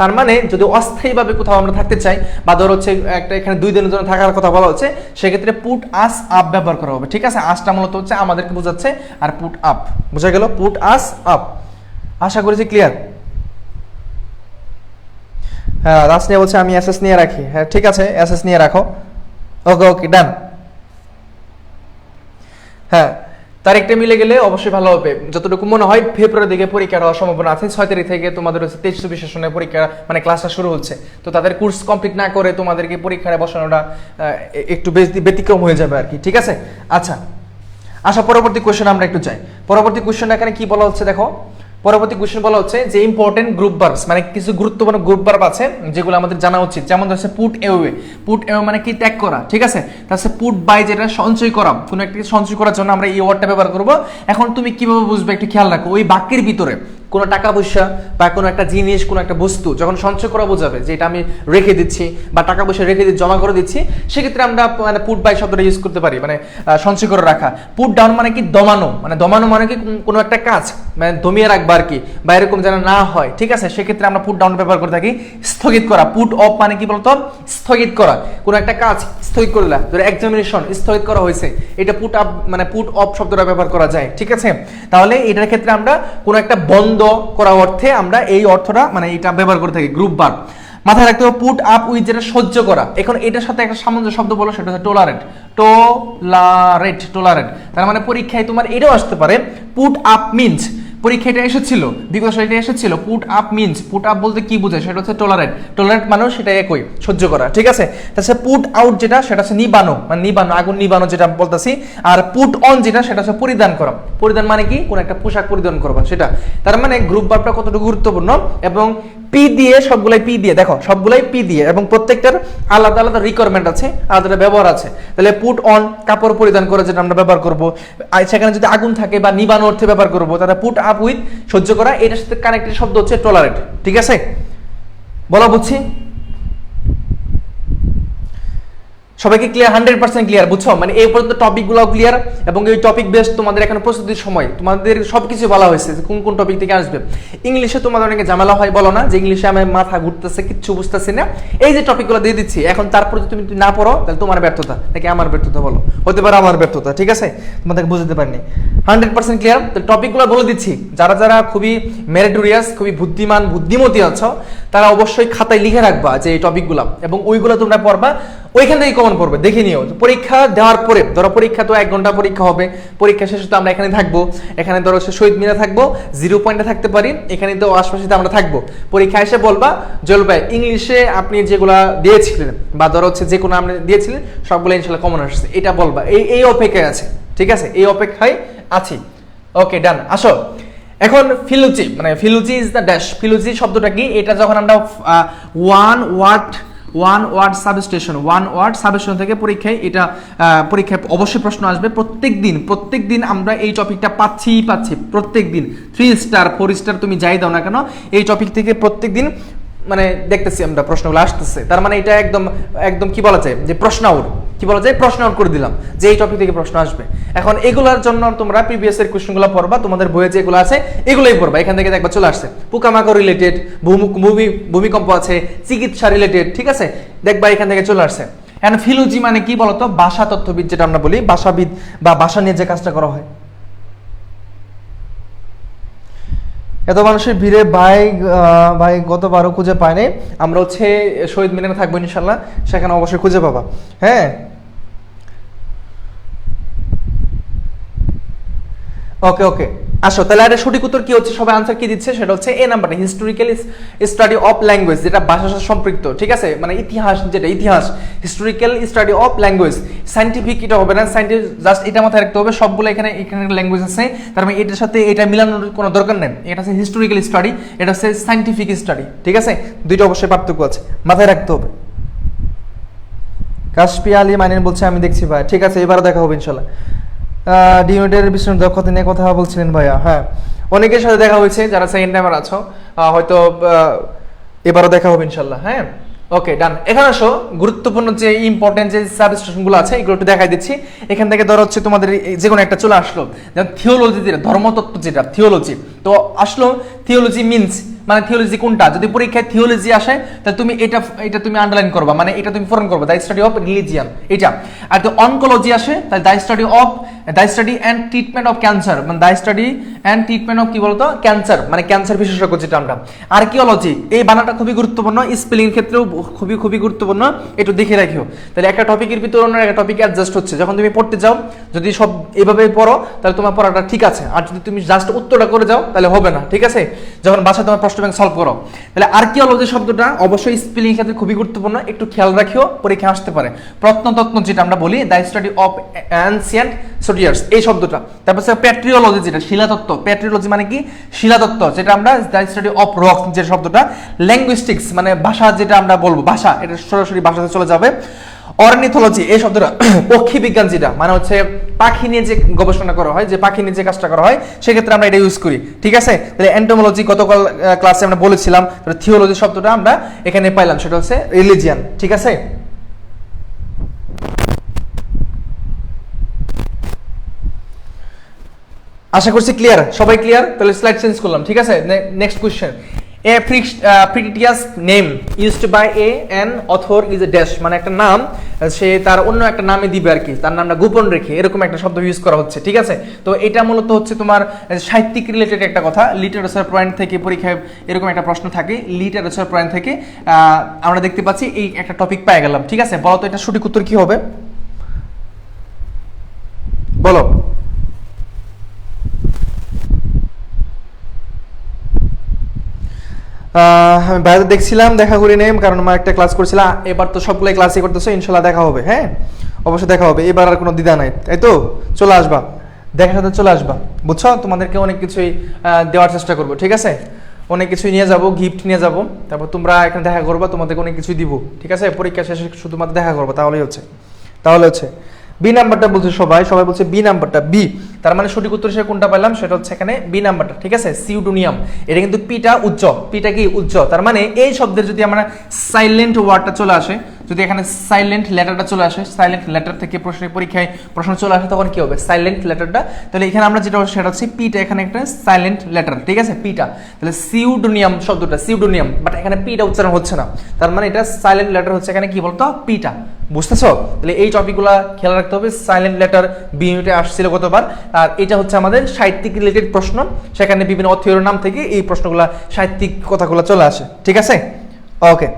তার মানে যদি অস্থায়ীভাবে কোথাও আমরা থাকতে চাই, বা ধর হচ্ছে একটা এখানে 2 দিনের জন্য থাকার কথা বলা হচ্ছে, সেক্ষেত্রে পুট আস আপ ব্যবহার করা হবে, ঠিক আছে। আসটা মূলত হচ্ছে আমাদেরকে বোঝাচ্ছে, আর পুট আপ, বোঝা গেল, পুট আস আপ। আশা করেছি ক্লিয়ার। হ্যাঁ, রাস নিয়ে বলছে আমি এসএস নিয়ে রাখি, হ্যাঁ ঠিক আছে, এসএস নিয়ে রাখো। ওকে ওকে, ডান। হ্যাঁ, তারিখটা মিলে গেলে অবশ্যই ভালো হবে। যতটুকু মনে হয় ফেব্রুয়ারি দিকে পরীক্ষা হওয়ার সম্ভাবনা আছে। 6 তারিখ থেকে তোমাদের হচ্ছে 23 সেশনের পরীক্ষা, মানে ক্লাসটা শুরু হচ্ছে। তো তাদের কোর্স কমপ্লিট না করে তোমাদেরকে পরীক্ষায় বসানোটা একটু ব্যতিক্রম হয়ে যাবে আর কি, ঠিক আছে। আচ্ছা, পরবর্তী কোশ্চেন আমরা একটু যাই। পরবর্তী কোশ্চেন এখানে কি বলা হচ্ছে দেখো, পরবর্তী কোশ্চেন বলা হচ্ছে যে ইম্পর্টেন্ট গ্রুপ ভার্বস, মানে কিছু গুরুত্বপূর্ণ গ্রুপ ভার্ব আছে যেগুলো আমাদের জানা উচিত। যেমন হচ্ছে পুট অ্যাওয়ে, পুট অ্যাওয়ে মানে কি? ত্যাগ করা, ঠিক আছে। তারপরে পুট বাই, যেটা সঞ্চয় করা, কোনো একটা সঞ্চয় করার জন্য আমরা এই ওয়ার্ডটা ব্যবহার করব। এখন তুমি কিভাবে বুঝবে একটু খেয়াল রাখো, ওই বাক্যের ভিতরে কোনো টাকা পয়সা বা কোনো একটা জিনিস, কোনো একটা বস্তু যখন সঞ্চয় করা বোঝাবে, যে এটা আমি রেখে দিচ্ছি বা টাকা পয়সা রেখে দিয়ে জমা করে দিচ্ছি, সেক্ষেত্রে আমরা মানে পুট বাই শব্দটা ইউজ করতে পারি, মানে সঞ্চয় করে রাখা। পুট ডাউন মানে কি? দমানো, মানে দমানো মানে কি কোনো একটা কাজ মানে দমিয়ে রাখবা আর কি, বা এরকম যেন না হয়, ঠিক আছে। সেক্ষেত্রে আমরা পুট ডাউন ব্যবহার করে থাকি। স্থগিত করা, পুট অফ মানে কি বলতো? স্থগিত করা, কোনো একটা কাজ স্থগিত করলা, ধরো এক্সামিনেশন স্থগিত করা হয়েছে, এটা পুট আপ মানে পুট অফ শব্দটা ব্যবহার করা যায়, ঠিক আছে। তাহলে এটার ক্ষেত্রে আমরা কোনো একটা বন্ধ করা অর্থে আমরা এই অর্থটা মানে এটা ব্যবহার করে থাকি, গ্রুপ ভার্ব। মাথায় রাখতে হবে পুট আপ উইথ, যেটা সহ্য করা। এখন এটার সাথে একটা সামঞ্জস্য শব্দ বলো, সেটা হচ্ছে টলারেট, টলারেট, টলারেট। তার মানে পরীক্ষায় তোমার এটাও আসতে পারে, পুট আপ মিন্স, পরীক্ষা এটা এসেছিল, বিকজ এটা এসেছিল। Put up means, put up বলতে কি বোঝায়, সেটা হচ্ছে টলারেট। টলারেট মানেও সেটা একই, সহ্য করা, ঠিক আছে। তাছাড়া পুট আউট যেটা, সেটা হচ্ছে নিবানো, মানে নিবানো, আগুন নিবানো যেটা আমি বলতেছি। আর পুট অন যেটা, সেটা হচ্ছে পরিধান করা। পরিধান মানে কি, কোন একটা পোশাক পরিধান করবা সেটা। তার মানে গ্রুপ ভার্বটা কতটুকু গুরুত্বপূর্ণ। এবং পি দিয়ে, সবগুলাই পি দিয়ে, দেখো সবগুলাই পি দিয়ে, এবং প্রত্যেকটার আলাদা আলাদা রিকোয়ারমেন্ট আছে, আলাদা ব্যবহার আছে। তাহলে পুট অন কাপড় পরিধান করে যেটা আমরা ব্যবহার করবো, সেখানে যদি আগুন থাকে বা নিবানো অর্থে ব্যবহার করবো। তাহলে পুট আপ উইথ সহ্য করা, এটার সাথে কানেক্টেড শব্দ হচ্ছে টলারেট, ঠিক আছে। বলা বুঝছি, সবাইকে ক্লিয়ার, 100% ক্লিয়ার, বুঝছো? মানে এই পর্যন্ত টপিকগুলো ক্লিয়ার, এবং এই টপিক বেস তোমাদের এখানে প্রস্তুতির সময় তোমাদের সবকিছু বলা হয়েছে কোন কোন টপিক থেকে আসবে। ইংলিশে তোমাদের অনেকে ঝামেলা হয়, বলো না যে ইংলিশে আমার মাথা ঘুরতেছে, কিচ্ছু বুঝতেছি না। এই যে টপিকগুলো দিয়ে দিচ্ছি এখন, তারপর যদি তুমি না পড়ো তাহলে তোমার ব্যর্থতা নাকি আমার ব্যর্থতা, বলো? হতে পারে আমার ব্যর্থতা, ঠিক আছে, তোমাদেরকে বুঝতে পারিনি। 100% ক্লিয়ার। তো টপিকগুলো বলে দিচ্ছি, যারা যারা খুবই মেরিটোরিয়াস, খুবই বুদ্ধিমান, বুদ্ধিমতী আছো, তারা অবশ্যই খাতায় লিখে রাখবা যে এই টপিকগুলো, এবং ওইগুলো তোমরা পড়বা, ওইখান থেকে কমন পড়বে। দেখে নিও পরীক্ষা দেওয়ার পরে, ধরো পরীক্ষা তো 1 ঘন্টা পরীক্ষা হবে, পরীক্ষা শেষে তো আমরা এখানে থাকবো, এখানে ধরো শহীদ মিনারে থাকবো, 0 পয়েন্টে থাকতে পারি, এখানে তো আশপাশে আমরা থাকবো। পরীক্ষা এসে বলবা জল ভাই ইংলিশে আপনি যেগুলা দিয়েছিলেন, বা ধরো হচ্ছে যে কোনো আপনি দিয়েছিলেন সবগুলো ইনশাল্লাহ কমন আসছে, এটা বলবা। এই অপেক্ষায় আছে, ঠিক আছে, এই অপেক্ষায় আছি। ওকে, ডান। আসো এখন ফিলোজি, মানে ফিলোজি ইজ দ্য ড্যাশ। ফিলোজি শব্দটা কি, এটা যখন আমরা ওয়ান ওয়ার্ড সাবস্টেশন থেকে পরীক্ষায়, এটা পরীক্ষায় অবশ্যই প্রশ্ন আসবে। প্রত্যেক দিন আমরা এই টপিকটা পাচ্ছি প্রত্যেক দিন। 3 স্টার 4 স্টার তুমি যাই দাও না কেন, এই টপিক থেকে প্রত্যেক দিন মানে দেখতেছি আমরা প্রশ্নগুলো আসতেছে। তার মানে এটা একদম কি বলা যায় যে প্রশ্ন আউট, কি বলা যায় প্রশ্ন আউট করে দিলাম যে এই টপিক থেকে প্রশ্ন আসবে। এখন এগুলোর জন্য তোমরা প্রিভিয়াস এর কোশ্চেনগুলো পড়বা, তোমাদের বইয়ে যেগুলো আছে এগুলোই পড়বা। এখান থেকে দেখবা চলে আসছে পোকামাকড় রিলেটেড, ভূমিকম্প আছে, চিকিৎসা রিলেটেড, ঠিক আছে, দেখবা এখান থেকে চলে আসছে। এন্ড ফিলোজি মানে কি বলতো, ভাষা তত্ত্ববিদ যেটা আমরা বলি, ভাষাবিদ বা ভাষা নিয়ে যে কাজটা করা হয়। এত মানুষের ভিড়ে ভাই গতবারও খুঁজে পায়নি, আমরা হচ্ছে শহীদ মিনারে থাকবো ইনশাল্লাহ, সেখানে অবশ্যই খুঁজে পাবা। হ্যাঁ, ওকে আসো তাহলে। এটা সঠিক উত্তর কি হচ্ছে, সবাই আনসার কি দিচ্ছে, সেটা হচ্ছে এ নাম্বারটা, হিস্টোরিক্যাল স্টাডি অফ ল্যাঙ্গুয়েজ, যেটা ভাষার সাথে সম্পৃক্ত, ঠিক আছে, মানে ইতিহাস, যেটা ইতিহাস, historical study of language. Scientific এটা হবে না, সাইন্টিফিক জাস্ট এটা মাথায় রাখতে হবে, সবগুলো এখানে ল্যাঙ্গুয়েজ আছে, তার মানে এটার সাথে এটা মিলানোর কোনো দরকার নেই। এটা হচ্ছে হিস্টোরিক্যাল স্টাডি, এটা হচ্ছে সাইন্টিফিক স্টাডি, ঠিক আছে, দুইটা অবশ্যই পার্থক্য আছে, মাথায় রাখতে হবে। কাশপিয়া আলী মাইনিন বলছে আমি দেখছি ভাই, ঠিক আছে, এবারও দেখা হবে ইনশাল্লাহ। ডিউটের বিষয় দক্ষতা নিয়ে কথা বলছিলেন ভাইয়া, হ্যাঁ অনেকের সাথে দেখা হয়েছে যারা সেকেন্ড টাইমার আছো, হয়তো এবারও দেখা হবে ইনশাল্লাহ। হ্যাঁ, ওকে, ডান। এখানে আসো, গুরুত্বপূর্ণ যে ইম্পর্টেন্ট যে সাবস্টেশনগুলো আছে এগুলো একটু দেখাই দিচ্ছি। এখান থেকে ধরো হচ্ছে তোমাদের যে কোনো একটা চলে আসলো, যেমন থিওলজি, যেটা ধর্মতত্ত্ব, যেটা থিওলজি, তো আসলো থিওলজি মিনস, মানে থিওলজি কোনটা, যদি পরীক্ষায় থিওলজি আসে তাহলে তুমি এটা তুমি আন্ডারলাইন করবা, মানে এটা তুমি পূরণ করবা, দ্য স্টাডি অফ রিলিজিয়ান এটা। আর তো অনকোলজি আসে তাহলে the study and treatment of cancer, মানে the study and treatment of কি বলতো ক্যান্সার, মানে ক্যান্সার বিশেষজ্ঞ যেটা আমরা। আর্কিওলজি, এই বানানটা খুবই গুরুত্বপূর্ণ, স্পেলিং ক্ষেত্রেও খুবই গুরুত্বপূর্ণ, একটু দেখে রাখিও। তাহলে একটা টপিকের ভিতরে অন্য একটা টপিক অ্যাডজাস্ট হচ্ছে, যখন তুমি পড়তে যাও যদি সব এভাবে পড়ো তাহলে তোমার পড়াটা ঠিক আছে, আর যদি তুমি জাস্ট উত্তরটা করে যাও তাহলে হবে না, ঠিক আছে, যখন বাসায় তোমার প্রশ্ন ব্যাংক সলভ করো। তাহলে আর্কিওলজি শব্দটা অবশ্যই স্পেলিং ক্ষেত্রে খুবই গুরুত্বপূর্ণ, একটু খেয়াল রাখিও, পরীক্ষা আসতে পারে। প্রত্নতত্ত্ব যেটা আমরা বলি, দ্য স্টাডি অফ অ্যানসিয়েন্ট সোডিয়ার্স, এই শব্দটা। তারপর প্যাট্রিওলজি, যেটা শিলাতত্ত্ব, প্যাট্রিওলজি মানে কি শিলাতত্ত্ব, যেটা আমরা দ্য স্টাডি অফ রক্স যে শব্দটা। ল্যাঙ্গুইস্টিক্স মানে ভাষা, যেটা আমরা বলবো ভাষা, এটা সরাসরি ভাষাতে চলে যাবে। অর্নিথোলজি, এই শব্দটা পক্ষী বিজ্ঞান, যেটা মানে হচ্ছে পাখি নিয়ে যে গবেষণা করা হয়, যে পাখি নিয়ে যে কাজটা করা হয়, সেক্ষেত্রে আমরা এটা ইউজ করি, ঠিক আছে। তাহলে এন্টোমোলজি গতকাল ক্লাসে আমরা বলেছিলাম, থিওলজি শব্দটা আমরা এখানে পাইলাম, সেটা হচ্ছে রিলিজিয়ান, ঠিক আছে। আশা করছি ক্লিয়ার, সবাই ক্লিয়ার। তাহলে স্লাইড চেঞ্জ করলাম, ঠিক আছে। Next question, a fictitious name used by an author is a dash, মানে একটা নাম সে তার অন্য একটা নামে দিবে আর কি, তার নামটা গোপন রেখে, এরকম একটা শব্দ ইউজ করা হচ্ছে, ঠিক আছে। তো এটা মূলত হচ্ছে তোমার সাহিত্যিক রিলেটেড একটা কথা, লিটারেচার পয়েন্ট থেকে পরীক্ষায় এরকম একটা প্রশ্ন থাকে, লিটারেচার পয়েন্ট থেকে আমরা দেখতে পাচ্ছি এই একটা টপিক পেয়ে গেলাম, ঠিক আছে। বলো তো এটা সঠিক উত্তর কি হবে, বলো। আমি বাইরে দেখছিলাম, দেখা করি নেই, কারণ আমার একটা ক্লাস করছিলাম। এবার তো সবগুলো ক্লাসই করতেছো, ইনশাল্লাহ দেখা হবে। হ্যাঁ, অবশ্যই দেখা হবে, এবার আর কোনো দ্বিধা নাই, তাই তো? চলে আসবা, দেখার সাথে চলে আসবা, বুঝছো? তোমাদেরকে অনেক কিছুই দেওয়ার চেষ্টা করবো, ঠিক আছে? অনেক কিছুই নিয়ে যাবো, গিফট নিয়ে যাবো, তারপর তোমরা এখানে দেখা করবা, তোমাদেরকে অনেক কিছুই দিব, ঠিক আছে? পরীক্ষা শেষে শুধুমাত্র দেখা করবো, তাহলেই হচ্ছে। বি নাম্বারটা বলছে সবাই বলছে বি নাম্বারটা, বি। তার মানে সঠিক উত্তর হিসেবে কোনটা পাইলাম, সেটা হচ্ছে এখানে বি নাম্বারটা, ঠিক আছে? সিউডোনিয়াম। এটা কিন্তু পিটা উচ্চ, পিটা কি উচ্চ, তার মানে এই শব্দের যদি আমরা সাইলেন্ট ওয়ার্ডটা চলে আসে, যদি এখানে সাইলেন্ট লেটারটা চলে আসে, সাইলেন্ট লেটার থেকে পরীক্ষায় প্রশ্ন চলে আসে, তখন কি হবে? সাইলেন্ট লেটারটা। তাহলে এখানে আমরা যেটা সেটা হচ্ছে পিটা, এখানে একটা সাইলেন্ট লেটার, ঠিক আছে? পিটা। তাহলে সিউডোনিয়াম শব্দটা, সিউডোনিয়াম, বাট এখানে পিটা উচ্চারণ হচ্ছে না, তার মানে এটা সাইলেন্ট লেটার হচ্ছে এখানে কি বলতো? পিটা। বুঝতেছো? তাহলে এই টপিকগুলো খেয়াল রাখতে হবে। সাইলেন্ট লেটার বি ইউনিটে আসছিল গতবার, আর এটা হচ্ছে আমাদের সাহিত্যিক রিলেটেড প্রশ্ন, সেখানে বিভিন্ন অথের নাম থেকে এই প্রশ্নগুলো, সাহিত্যিক কথাগুলো চলে আসে, ঠিক আছে? ওকে,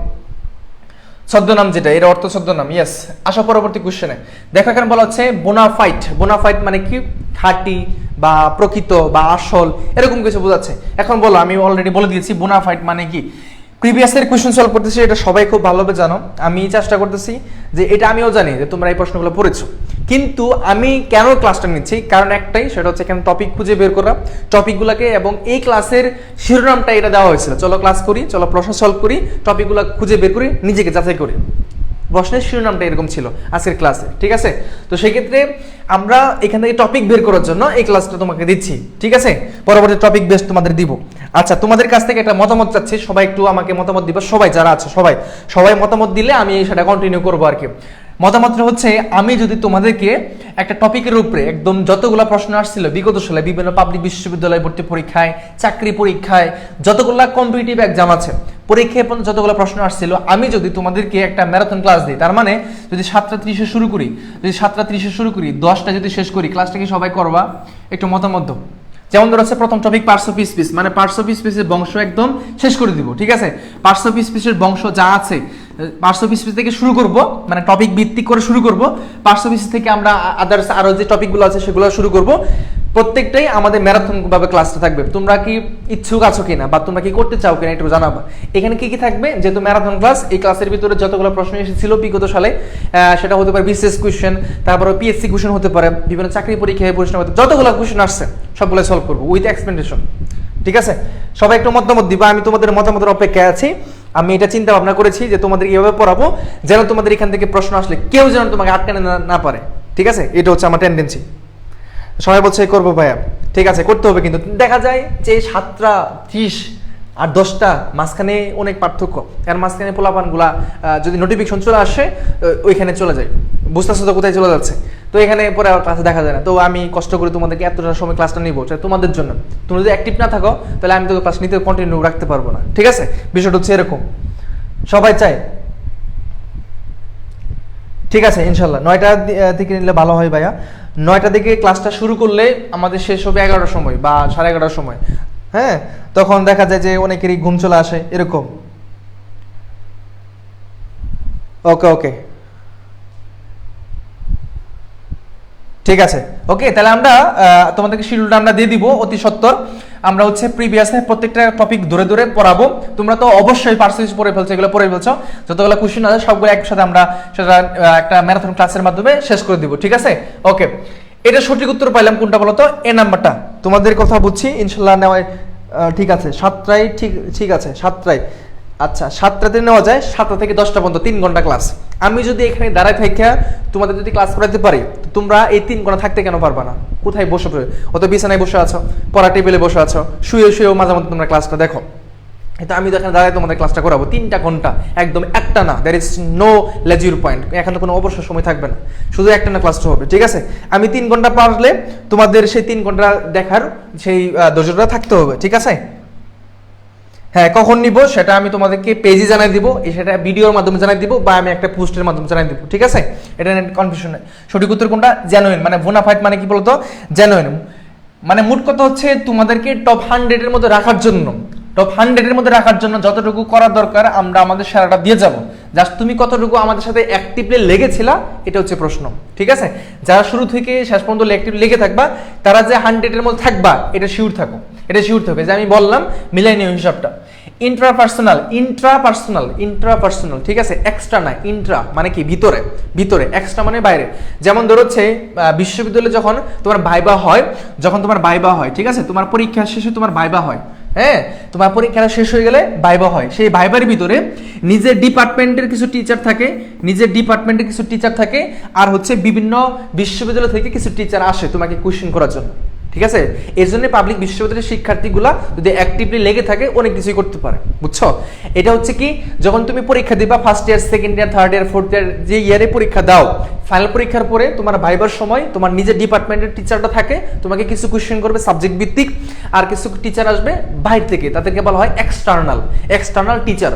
ছদ্মনাম যেটা, এর অর্থ ছদ্মনাম। ইয়েস, আসো পরবর্তী কোশ্চেনে। দেখো এখানে বলা হচ্ছে বোনাফাইট। বোনাফাইট মানে কি? খাঁটি বা প্রকৃত বা আসল, এরকম কিছু বোঝাচ্ছে। এখন বলো, আমি অলরেডি বলে দিয়েছি বোনাফাইট মানে কি। প্রিভিয়াসের কোশ্চেন সলভ করতেছি, এটা সবাই খুব ভালোভাবে জানো। আমি চেষ্টা করতেছি যে এটা আমিও জানি যে তোমরা এই প্রশ্নগুলো পড়েছো, কিন্তু আমি কেন ক্লাসটা নিচ্ছি, কারণ একটাই, সেটা হচ্ছে এখানে টপিক খুঁজে বের করা, টপিকগুলোকে, এবং এই ক্লাসের শিরোনামটা এটা দেওয়া হয়েছিল, চলো ক্লাস করি, চলো প্রশ্ন সলভ করি, টপিকগুলো খুঁজে বের করি, নিজেকে যাচাই করি। প্রশ্নের শিরোনামটা এরকম ছিল আজকের ক্লাসে, ঠিক আছে? তো সেক্ষেত্রে আমরা এখান থেকে টপিক বের করার জন্য এই ক্লাসটা তোমাকে দিচ্ছি, ঠিক আছে? পরবর্তী টপিক বেস তোমাদের দিব। আচ্ছা, তোমাদের কাছ থেকে একটা মতামত চাচ্ছি, সবাই একটু আমাকে মতামত দিবা, সবাই যারা আছে সবাই মতামত দিলে আমি সেটা কন্টিনিউ করবো আর কি। মতামতটা হচ্ছে, আমি যদি তোমাদেরকে একটা টপিকের উপরে একদম যতগুলো প্রশ্ন আসছিল বিগত সালে বিভিন্ন পাবলিক বিশ্ববিদ্যালয় ভর্তি পরীক্ষায়, চাকরি পরীক্ষায়, যতগুলো কম্পিটিটিভ এক্সাম আছে, পরীক্ষায় যতগুলো প্রশ্ন আসছিল, আমি যদি তোমাদেরকে একটা ম্যারাথন ক্লাস দিই, তার মানে যদি 7:30 শুরু করি, 10টা যদি শেষ করি, ক্লাসটা কি সবাই করবা? একটু মতামত দাও। যেমন ধরো হচ্ছে প্রথম টপিক পার্টস অফ স্পিচ, মানে পার্টস অফ স্পিচের বংশ একদম শেষ করে দিব, ঠিক আছে? পার্টস অফ স্পিচের বংশ যা আছে, পার্টস অফ স্পিচ থেকে শুরু করব, মানে টপিক ভিত্তিক করে শুরু করব। পার্টস অফ স্পিচ থেকে আমরা আদার্স আরো যে টপিকগুলো আছে সেগুলো শুরু করব। প্রত্যেকটাই আমাদের ম্যারাথন ভাবে ক্লাসটা থাকবে। তোমরা কি ইচ্ছুক আছো কিনা, বা তোমরা কি করতে চাও কিনা, একটু জানাবা। এখানে কি কি থাকবে, যেহেতু ম্যারাথন ক্লাস, এই ক্লাসের ভিতরে যতগুলো প্রশ্ন এসেছিল বিগত সালে, সেটা হতে পারে বিসিএস কোশ্চেন, তারপরে পিএসসি কোশ্চেন হতে পারে, বিভিন্ন চাকরি পরীক্ষায় প্রশ্ন হতে, যতগুলো কোশ্চেন আসছে সবগুলো সলভ করবো উইথ এক্সপ্লেনেশন, ঠিক আছে? সবাই একটু মতামত দিবা, আমি তোমাদের মতামতের অপেক্ষায় আছি। আমি এটা চিন্তা ভাবনা করেছি যে তোমাদের এইভাবে পড়াবো যেন তোমাদের এখান থেকে প্রশ্ন আসলে কেউ যেন তোমাকে আটকানে না পারে, ঠিক আছে? এটা হচ্ছে আমার টেন্ডেন্সি। সবাই বলছে করবো ভাইয়া, ঠিক আছে, করতে হবে, কিন্তু দেখা যায় যে 7:30 আর 10টা মাঝখানে অনেক পার্থক্য, এর মাঝখানে পোলাপানগুলা যদি নোটিফিকেশন চলে আসে ওইখানে চলে যায়, বুঝতেছো তো কোথায় চলে যাচ্ছে, তো এখানে পরে আর ক্লাসে দেখা যায় না। তো আমি কষ্ট করে তোমাদেরকে এতটা সময় ক্লাসটা নিবো তোমাদের জন্য। তুমি যদি অ্যাক্টিভ না থাকো তাহলে আমি তো ক্লাস নিতে কন্টিনিউ রাখতে পারবো না, ঠিক আছে? বিষয়টা হচ্ছে এরকম, সবাই চাই, ঠিক আছে? ইনশাল্লাহ 9টার দিকে নিলে ভালো হয় ভাইয়া। 9টা দিকে ক্লাসটা শুরু করলে আমাদের শেষ হবে 11টার সময় বা 11:30টার সময়। হ্যাঁ, তখন দেখা যায় যে অনেকেরই ঘুম চলে আসে, এরকম। ওকে, ঠিক আছে, ওকে। তাহলে আমরা তোমাদেরকে শিডিউলটা আমরা দিয়ে দিব অতি সত্বর। আমরা হচ্ছে প্রিভিয়াসে প্রত্যেকটা টপিক ধরে ধরে পড়াবো। তোমরা তো অবশ্যই পার্সেন্টেজ পড়ে ফেলছো, এগুলো পড়ে ফেলছো, যতগুলো কোশ্চেন আছে সবগুলো একসাথে আমরা সেটা একটা ম্যারাথন ক্লাসের মাধ্যমে শেষ করে দিব, ঠিক আছে? ওকে, এটা সঠিক উত্তর পাইলাম কোনটা বলো তো? এ নাম্বারটা। তোমাদের কথা বুঝছি, ইনশাল্লাহ নেওয়া ঠিক আছে। 7টায় ঠিক আছে, 7টায়। আচ্ছা, 7টাতে নেওয়া যায়, 7টা থেকে 10টা পর্যন্ত 3 ঘন্টা ক্লাস। আমি যদি এখানে দাঁড়ায় থেকে তোমাদের যদি ক্লাস করাতে পারি, তোমরা এই 3 ঘন্টা থাকতে কেন পারবা না? কোথায় বসে পড়ে, অত বিছানায় বসে আছো, পড়া টেবিলে বসে আছো, শুয়েও মাঝে মধ্যে তোমরা ক্লাসটা দেখো। এটা আমি তো এখানে দাঁড়ায় তোমাদের ক্লাসটা করাবো 3টা ঘন্টা, একদম একটা না, দ্যার ইজ নো লেজিউর পয়েন্ট, এখানে কোনো অবসর সময় থাকবে না, শুধু একটা না ক্লাসটা হবে, ঠিক আছে? আমি 3 ঘন্টা পারলে তোমাদের সেই 3 ঘন্টা দেখার সেই ধৈর্যটা থাকতে হবে, ঠিক আছে? হ্যাঁ, কখন নিব সেটা আমি তোমাদেরকে পেজে জানাই দিব, সেটা ভিডিওর মাধ্যমে জানাই দিব, বা আমি একটা পোস্টের মাধ্যমে জানাই দিব, ঠিক আছে? এটা কনফিউশন নেই। সঠিক উত্তর কোনটা? জেনুইন, মানে বোনাফাইড মানে কি বলতো? জেনুইন মানে মোট কথা হচ্ছে তোমাদেরকে টপ 100-এর মধ্যে রাখার জন্য, টপ 100-এর মধ্যে রাখার জন্য যতটুকু করার দরকার আমরা আমাদের সেরাটা দিয়ে যাব। জাস্ট তুমি কতটুকু আমাদের সাথে অ্যাক্টিভলি লেগেছিলা, এটা হচ্ছে প্রশ্ন, ঠিক আছে? যারা শুরু থেকে শেষ পর্যন্ত অ্যাক্টিভ লেগে থাকবা, তারা যে 100-এর মধ্যে থাকবা, এটা শিওর থাকো, এটা শিওর থাকবে যে আমি বললাম মিলাই নিও হিসাবটা। ইন্ট্রাপার্সোনাল, ইন্ট্রাপার্সোনাল, ইন্ট্রাপার্সোনাল, ঠিক আছে, এক্সট্রা না, ইন্ট্রা মানে কি ভিতরে, ভিতরে, এক্সট্রা মানে বাইরে। যেমন ধরো হচ্ছে বিশ্ববিদ্যালয়ে যখন তোমার ভাইবা হয়, যখন তোমার ভাইবা হয়, ঠিক আছে, তোমার পরীক্ষা শেষে তোমার ভাইবা হয়, হ্যাঁ, তোমার পরীক্ষাটা শেষ হয়ে গেলে ভাইবা হয়, সেই ভাইবার ভিতরে নিজের ডিপার্টমেন্টের কিছু টিচার থাকে, নিজের ডিপার্টমেন্টের কিছু টিচার থাকে, আর হচ্ছে বিভিন্ন বিশ্ববিদ্যালয় থেকে কিছু টিচার আসে তোমাকে কোয়েশ্চেন করার জন্য, ঠিক আছে। এর জন্য পাবলিক বিশ্ববিদ্যালয়ের শিক্ষার্থীগুলা যদি অ্যাক্টিভলি লেগে থাকে অনেক কিছুই করতে পারে, বুঝছো। এটা হচ্ছে কি, যখন তুমি পরীক্ষা দিবা first year, second year, third year, fourth year, যে ইয়ারে পরীক্ষা দাও, ফাইনাল পরীক্ষার পরে তোমার ভাইবার সময় তোমার নিজের ডিপার্টমেন্টের টিচারটা থাকে, তোমাকে কিছু কোয়েশ্চেন করবে সাবজেক্ট ভিত্তিক, আর কিছু টিচার আসবে বাইরে থেকে, তাদেরকে বলা হয় এক্সটার্নাল, এক্সটার্নাল টিচার।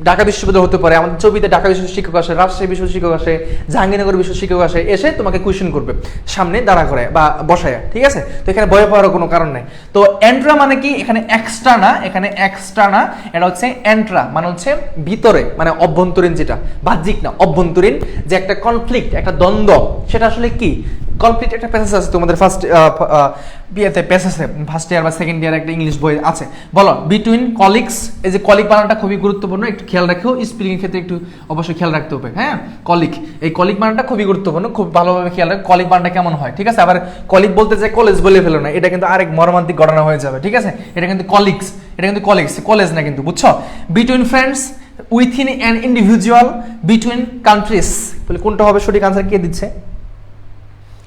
ঢাকা বিশ্ববিদ্যালয় হতে পারে, আমাদের ছবিতে ঢাকা বিশ্ববিদ্যালয় শিক্ষক আসে, রাজশাহী বিশ্ববিদ্যালয় শিক্ষক আসে, জাহাঙ্গীরনগর বিশ্ববিদ্যালয় শিক্ষক আসে, এসে তোমাকে কোয়েশ্চেন করবে সামনে দাঁড়া করে বা বসায়, ঠিক আছে। তো এখানে ভয় পাওয়ার কোনো কারণ নাই। তো এন্ট্রা মানে কি, এখানে এক্সট্রা না, এখানে এক্সট্রা না, এটা হচ্ছে এন্ট্রা মানে হচ্ছে ভিতরে, মানে অভ্যন্তরীণ, যেটা বাহ্যিক না, অভ্যন্তরীণ, যে একটা কনফ্লিক্ট, একটা দ্বন্দ্ব, সেটা আসলে কি কনফ্লিক্ট। একটা প্যাসেজ আছে তোমাদের ফার্স্ট বিয়েতে, প্যাসেজে ফার্স্ট ইয়ার বা সেকেন্ড ইয়ার একটা ইংলিশ বই আছে, বলো বিটুইন কলিগস। এই যে কলিগ বানানটা খুবই গুরুত্বপূর্ণ, একটু খেয়াল রাখো, স্পেলিং এর ক্ষেত্রে একটু অবশ্যই খেয়াল রাখতে হবে, হ্যাঁ। কলিগ, এই কলিগ বানানটা খুবই গুরুত্বপূর্ণ, খুব ভালোভাবে খেয়াল রাখো কলিগ বানানটা কেমন হয়, ঠিক আছে। আবার কলিগ বলতে যে কলেজ বলে ফেলো না, এটা কিন্তু আরেক মর্মান্তিক ঘটনা হয়ে যাবে, ঠিক আছে। এটা কিন্তু কলিগস, এটা কিন্তু কলিগস, কলেজ না কিন্তু, বুঝছো। Between friends, within an individual, between countries, বলে কোনটা হবে সঠিক আনসার কে দিচ্ছে?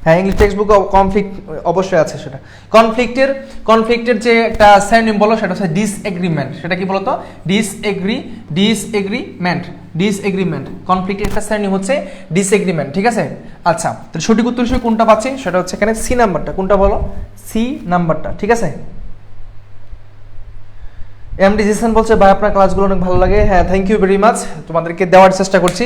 হ্যাঁ, ইংলিশ টেক্সট বুকে কনফ্লিক্ট অবশ্যই আছে। সেটা কনফ্লিক্টের যে একটা সিনোনিম বলো, সেটা হচ্ছে ডিসএগ্রিমেন্ট। সেটা কি বলতো? ডিসএগ্রিমেন্ট। কনফ্লিক্টের একটা সিনোনিম হচ্ছে ডিসএগ্রিমেন্ট, ঠিক আছে। আচ্ছা, তাহলে সঠিক উত্তর হিসেবে কোনটা পাচ্ছি? সেটা হচ্ছে এখানে সি নাম্বারটা। কোনটা বলো? সি নাম্বারটা, ঠিক আছে। এমডি জিসান বলছে ভাই আপনার ক্লাসগুলো অনেক ভালো লাগে। হ্যাঁ, থ্যাংক ইউ ভেরি মাচ, তোমাদেরকে দেওয়ার চেষ্টা করছি,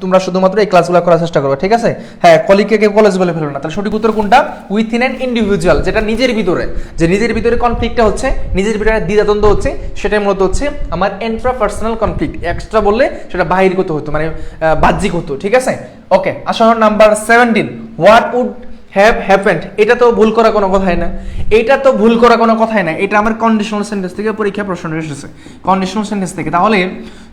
তোমরা শুধুমাত্র এই ক্লাসগুলো করার চেষ্টা করো, ঠিক আছে। হ্যাঁ, কলিগকে কেউ কলেজ বলে ফেলো না। তাহলে সঠিক উত্তর কোনটা? উইথিন অ্যান ইন্ডিভিজুয়াল, যেটা নিজের ভিতরে, যে নিজের ভিতরে কনফ্লিক্টটা হচ্ছে, নিজের ভিতরে দ্বিধাদ্বন্দ্ব হচ্ছে, সেটাই মূলত হচ্ছে আমার ইন্ট্রাপার্সোনাল কনফ্লিক্ট। এক্সট্রা বললে সেটা বাহিরগত হতো, মানে বাহ্যিক হতো, ঠিক আছে। ওকে, আসো number 17, what would have happened. এটা তো ভুল করা কোনো কথাই না, এটা তো ভুল করা কোনো কথাই না, এটা আমার কন্ডিশনাল সেন্টেন্স থেকে পরীক্ষা প্রশ্ন এসেছে, কন্ডিশনাল সেন্টেন্স থেকে। তাহলে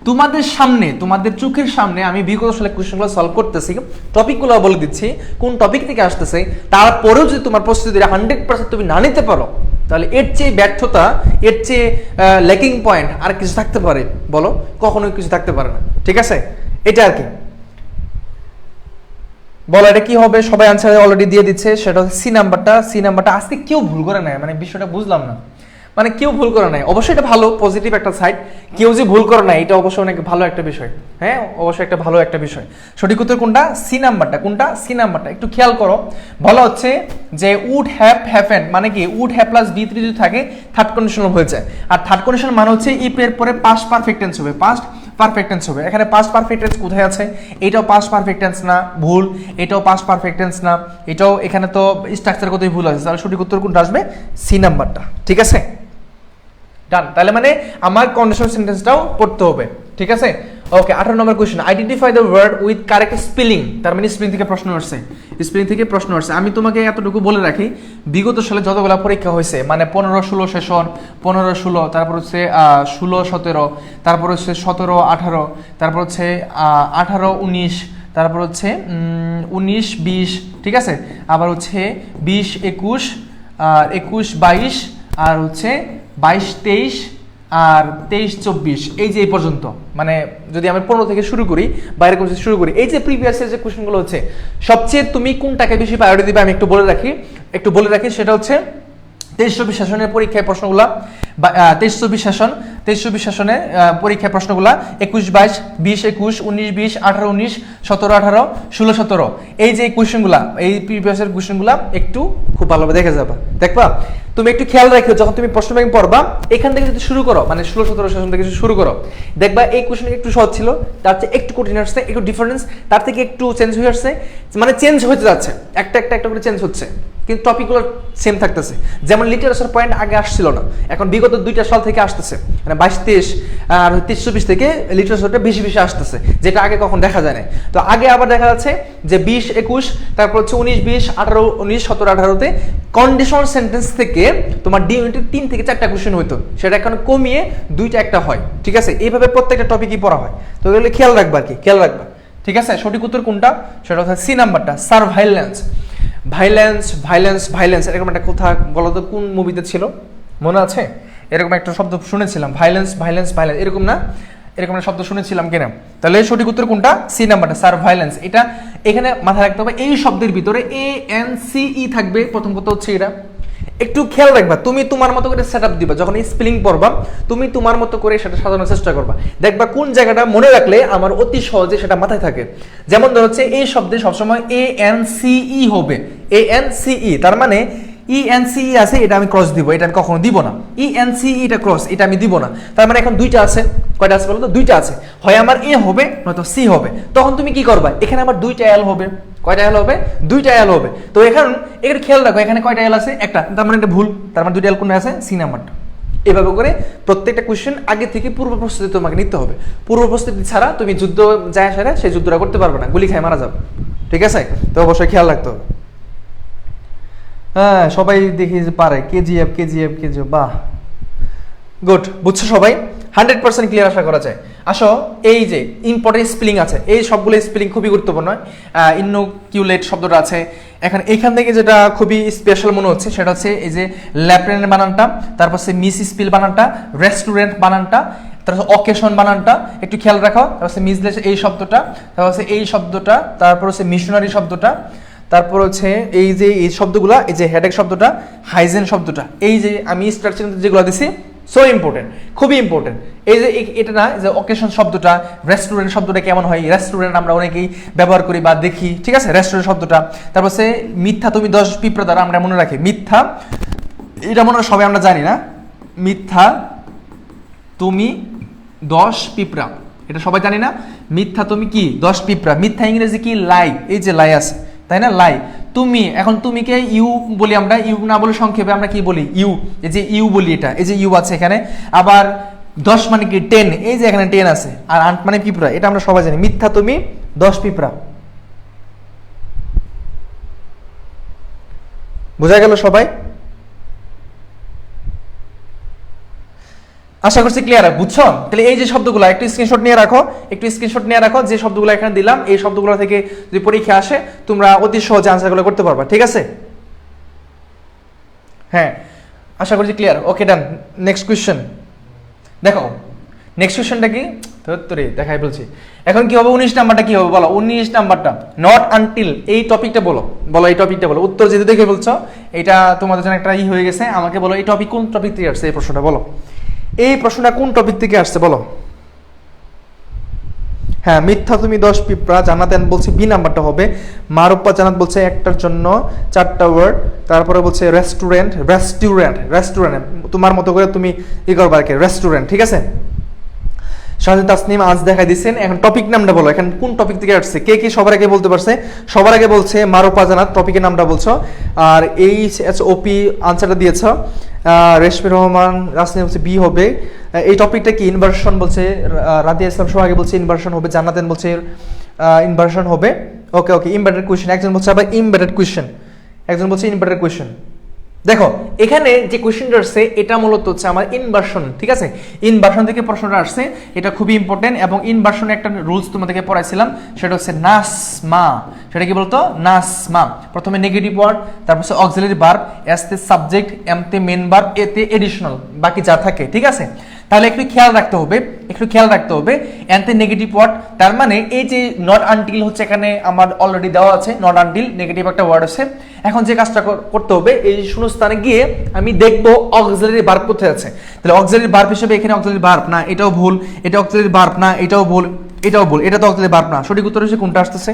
তোমাদের সামনে, তোমাদের চোখের সামনে আমি বিগত সালে কোশ্চেনগুলো সলভ করতেছি, টপিকগুলো বলে দিচ্ছি কোন টপিক থেকে আসতেছে, তারপরেও যদি তোমার প্রস্তুতি 100% তুমি না নিতে পারো, তাহলে এর চেয়ে ব্যর্থতা, এর চেয়ে ল্যাকিং পয়েন্ট আর কিছু থাকতে পারে? বলো, কখনোই কিছু থাকতে পারে না, ঠিক আছে। এটা আর কি বলো, এটা কি হবে? সবাই আনসার অলরেডি দিয়ে দিচ্ছে, সেটা হচ্ছে সি নাম্বারটা। আজকে কেউ ভুল করে নাই, মানে বিষয়টা বুঝলাম না, মানে কেউ ভুল করে নাই। অবশ্যই এটা ভালো, পজিটিভ একটা সাইড। কেউ যে ভুল করে নাই, এটা অবশ্যই অনেক ভালো একটা বিষয়, হ্যাঁ, অবশ্যই একটা ভালো একটা বিষয়। সঠিক উত্তর কোনটা? সি নাম্বারটা। কোনটা? সি নাম্বারটা। একটু খেয়াল করো, বলা হচ্ছে যে উড হ্যাভ হ্যাপেন্ড মানে কি, উড হ্যাভ প্লাস বি যদি থাকে থার্ড কন্ডিশনাল হয়ে যায়, আর থার্ড কন্ডিশন মানে হচ্ছে ইফ এর পরে পাস্ট পারফেক্ট টেন্স হবে, পাস্ট পারফেক্ট টেন্স হবে। এখানে পাস্ট পারফেক্ট টেন্স কোথায় আছে? এটাও পাস্ট পারফেক্ট টেন্স না, ভুল। এটাও পাস্ট পারফেক্ট টেন্স না, এটাও, এখানে তো স্ট্রাকচার কতই ভুল আছে। তাহলে সঠিক উত্তর কোনটা আসবে? সি নাম্বারটা, ঠিক আছে। ডান। তাহলে মানে আমার কন্ডিশনাল সেন্টেন্সটাও পড়তে হবে, ঠিক আছে। ওকে, 18 নম্বর question, identify the word with correct spelling. তার মানে স্পেলিং থেকে প্রশ্ন আসছে, স্পেলিং থেকে প্রশ্ন আসছে। আমি তোমাকে এতটুকু বলে রাখি, বিগত সালে যতগুলো পরীক্ষা হয়েছে, মানে 15-16 সেশন, 15-16, তারপর হচ্ছে 16-17, তারপর হচ্ছে 17-18, তারপর হচ্ছে 18-19, তারপর হচ্ছে 19-20, ঠিক আছে। আবার হচ্ছে 20-21, আর 21-22, আর হচ্ছে 22-23, আর 23-24, এই যে এই পর্যন্ত, মানে যদি আমি 15 থেকে শুরু করি, বাইরে কোন শুরু করি, এই যে প্রিভিয়াস যে কোশ্চেনগুলো হচ্ছে, সবচেয়ে তুমি কোনটাকে বেশি প্রায়োরিটি দিবে আমি একটু বলে রাখি, সেটা হচ্ছে 23-24 সেশনের পরীক্ষায় প্রশ্নগুলা, 23-24 সেশনে পরীক্ষায় প্রশ্নগুলা 21-22, 20-21, 19-20, 18-19, 17-18, 16-17, এই যে কোশ্চেনগুলা, এই প্রিভিয়াসের কোশ্চেনগুলা একটু খুব ভালোভাবে দেখে যাবা, দেখবা। তুমি একটু খেয়াল রাখো, যখন তুমি প্রশ্ন ব্যাংক পড়বা, এখান থেকে যদি শুরু করো, মানে 16-17 সেশন থেকে শুরু করো, দেখবা এই কোশ্চেন একটু সহজ ছিল, তার চেয়ে একটু কঠিন আসছে, একটু ডিফারেন্স তার থেকে একটু চেঞ্জ হয়ে আসছে, মানে চেঞ্জ হতে যাচ্ছে, একটা করে চেঞ্জ হচ্ছে, কিন্তু টপিকগুলো সেম থাকতেছে। যেমন লিটারেচার পয়েন্ট আগে আসছিল না, এখন বিগত 2টা সাল থেকে আসতেছে, মানে মানে 22-23 আর 23-24 থেকে লিটারেচারটা বেশি বেশি আসতেছে, যেটা আগে কখন দেখা যায় না। তো আগে আবার দেখা যাচ্ছে যে 20-21, তারপর হচ্ছে 19-20, 18-19, 17-18তে কন্ডিশনাল সেন্টেন্স থেকে তোমার ডি ইউনিটের 3 থেকে 4টা কোশ্চেন হইতো, সেটা এখন কমিয়ে 2টা একটা হয়, ঠিক আছে। এইভাবে প্রত্যেকটা টপিকই পড়া হয়, তো এগুলো খেয়াল রাখবা আর কি, খেয়াল রাখবা, ঠিক আছে। সঠিক উত্তর কোনটা, সেটা হচ্ছে সি নাম্বারটা, সারভাইলেন্স। ভাইলেন্স ভাইলেন্স ভাইলেন্স এরকম একটা কথা বলো তো, কোন মুভিতে ছিল মনে আছে? এরকম একটা শব্দ শুনেছিলাম, ভাইলেন্স ভাইলেন্স ভাইলেন্স, এরকম না, এরকম একটা শব্দ শুনেছিলাম কিনা? তাহলে সঠিক উত্তর কোনটা, সি নাম্বারটা, সারভাইলেন্স। এটা এখানে মাথায় রাখতে হবে, এই শব্দের ভিতরে ANCE থাকবে, প্রথম কথা হচ্ছে এটা একটু খেয়াল রাখবা। তুমি তোমার মতো করে সেট আপ দিবা, যখন স্পেলিং পড়বা তুমি তোমার মতো করে সেটা সাজানোর চেষ্টা করবা, দেখবা কোন জায়গাটা মনে রাখলে আমার অতি সহজে সেটা মাথায় থাকে। যেমন ধর হচ্ছে এই শব্দে সবসময় ANCE হবে, ANCE, তার মানে ENCE আছে, এটা আমি ক্রস দিব, এটা আমি কখনো দিব না। ENCE এটা ক্রস, এটা আমি দিব না। তার মানে এখন দুইটা আছে, কয়টা আছে বলো তো? দুইটা আছে, হয় আমার A হবে নয়তো C হবে। তখন তুমি কি করবা, এখানে আমার দুইটা L হবে, কয়টা L হবে? দুইটা L হবে। তো এখন এর খেয়াল রাখো, এখানে কয়টা L আছে? একটা, তার মানে এটা ভুল, তার মানে দুইটা L কোনটা আছে? সি নাম্বারটা। এভাবে করে প্রত্যেকটা কোশ্চেন আগে থেকে পূর্ব প্রস্তুতি তোমাকে নিতে হবে। পূর্ব প্রস্তুতি ছাড়া তুমি যুদ্ধ যায় সেরা সেই যুদ্ধটা করতে পারবে না, গুলি খায় মারা যাবে, ঠিক আছে। তো অবশ্যই খেয়াল রাখতে হবে। হ্যাঁ, সবাই দেখি যে পারে, কেজিএফ কেজিএফ কেজিএফ, বাহ, গুড, বুঝছো সবাই? 100% ক্লিয়ার আশা করা যায়। আসো, এই যে ইম্পর্টেন্ট স্পেলিং আছে, এই সবগুলো স্পেলিং খুবই গুরুত্বপূর্ণ। ইনোকিউলেট শব্দটা আছে, এখন এখান থেকে যেটা খুবই স্পেশাল মনে হচ্ছে সেটা হচ্ছে এই যে ল্যাপ্রেনের বানানটা, তারপর হচ্ছে মিস স্পিল বানানটা, রেস্টুরেন্ট বানানটা, তারপর অকেশন বানানটা একটু খেয়াল রাখো, তারপর হচ্ছে মিসলেস এই শব্দটা, তারপর হচ্ছে এই শব্দটা, তারপর হচ্ছে মিশনারি শব্দটা, তারপর হচ্ছে এই যে এই শব্দগুলা, এই যে হেডেক শব্দটা, হাইজেন শব্দটা, এই যে আমি স্ট্রাকচার যেগুলো দিছি সো ইম্পর্টেন্ট, খুবই ইম্পর্টেন্ট। এই যে এটা না, যে অকেশন শব্দটা, রেস্টুরেন্ট শব্দটা কেমন হয়? রেস্টুরেন্ট আমরা অনেকেই ব্যবহার করি বা দেখি, ঠিক আছে, রেস্টুরেন্ট শব্দটা। তারপর হচ্ছে মিথ্যা তুমি 10 পিঁপড়া দ্বারা, আমরা মনে রাখি মিথ্যা, এটা মনে হয় সবাই আমরা জানি না, মিথ্যা তুমি 10 পিঁপড়া, এটা সবাই জানি না। মিথ্যা তুমি কি 10 পিঁপড়া, মিথ্যা ইংরেজি কি? লাই, এই যে লাই আছে, তাই না, লাই। তুমি, এখন তুমিকে ইউ বলি আমরা, ইউ না বলে সংক্ষেপে আমরা কি বলি? ইউ, এই যে ইউ বলি, এটা এই যে ইউ আছে এখানে। আবার 10 মানে কি? 10, এই যে এখানে 10 আছে। আর 8 মানে পিঁপড়া, এটা আমরা সবাই জানি, মিথ্যা তুমি 10 পিঁপড়া। বোঝা গেল সবাই? আশা করছি ক্লিয়ার, বুঝছো? তাহলে এই যে শব্দগুলো একটু স্ক্রিনশট নিয়ে রাখো, একটু স্ক্রিনশট নিয়ে রাখো, যে শব্দগুলো এখানে দিলাম এই শব্দগুলো থেকে যদি পরীক্ষা আসে তোমরা অতি সহজে আনসারগুলো করতে পারবা, ঠিক আছে? হ্যাঁ, আশা করছি ক্লিয়ার। ওকে, ডান। নেক্সট কোশ্চেন দেখো, নেক্সট কোশ্চেনটা কি? ধরে দেখাই বলছি। এখন কি হবে? 19 নাম্বারটা কি হবে বলো? 19 নাম্বারটা নট আনটিল, এই টপিকটা বলো, বলো এই টপিকটা বলো। উত্তর যেহেতু দেখে বলছো, এটা তোমাদের জন্য একটা হয়ে গেছে, আমাকে বলো এই টপিক কোন টপিক থেকে আসছে, এই প্রশ্নটা বলো। এই প্রশ্নটা কোন টপিক থেকে আসছে বলো? হ্যাঁ, মিথ্যা তুমি 10 পিঁপড়া, জানাতেন বলছে বি নাম্বারটা হবে। মারুপ্পা জানাত বলছে একটার জন্য 4টা ওয়ার্ড। তারপরে বলছে রেস্টুরেন্ট, রেস্টুরেন্ট, রেস্টুরেন্ট তোমার মতো করে তুমি ই করবা আর কি, রেস্টুরেন্ট, ঠিক আছে। শাহিদ তাসনিম আজ দেখা দিচ্ছেন। এখন টপিক নামটা বলো, এখন কোন টপিক থেকে আসছে? কে কি সবার আগে বলতে পারছে? সবার আগে বলছে মারুপ্পা জানাত, টপিকের নামটা বলছো। আর OP আনসারটা দিয়েছ। রেশমি রহমান রাসনি বলছে বি হবে। এই টপিকটা কি? ইনভার্সন বলছে। রাদিয়া ইসলাম সোহাগে বলছে ইনভার্সন হবে। জান্নাতেন বলছে ইনভার্সন হবে। ওকে ওকে, ইমবেডেড কোয়েশ্চেন। একজন বলছে আবার ইমবেডেড কোয়েশ্চেন, একজন বলছে ইমবেডেড কোয়েশ্চেন। দেখো এখানে যে কোয়েশ্চেনটা আসছে এটা মূলত হচ্ছে আমার ইনভার্সন, ঠিক আছে। ইনভার্সন থেকে প্রশ্নটা আসছে, এটা খুবই ইম্পর্টেন্ট। এবং ইনভার্সনে একটা রুলস তোমাদেরকে পড়াইছিলাম, সেটা হচ্ছে নাসমা। সেটা কি বলতো? নাসমা। প্রথমে নেগেটিভ ওয়ার্ড, তারপর হচ্ছে অক্সিলারি ভার্ব, এসতে সাবজেক্ট, এমতে মেন ভার্ব, এতে এডিশনাল, বাকি যা থাকে, ঠিক আছে। তাহলে একটু খেয়াল রাখতে হবে, একটু খেয়াল রাখতে হবে। এনতে নেগেটিভ ওয়ার্ড, তার মানে এই যে নট আনটিল হচ্ছে এখানে আমার অলরেডি দেওয়া আছে, নট আনটিল নেগেটিভ একটা ওয়ার্ড আছে। এখন যে কাজটা করতে হবে, এই শূন্যস্থানে গিয়ে আমি দেখবো অক্সিলারি ভার্ব কোথায় আছে। তাহলে অক্সিলারি ভার্ব হিসেবে এখানে অক্সিলারি ভার্ব না, এটাও ভুল। এটা অক্সিলারি ভার্ব না, এটাও ভুল। এটাও ভুল, এটা তো অক্সিলারি ভার্ব না। সঠিক উত্তর হচ্ছে কোনটা আসতেছে?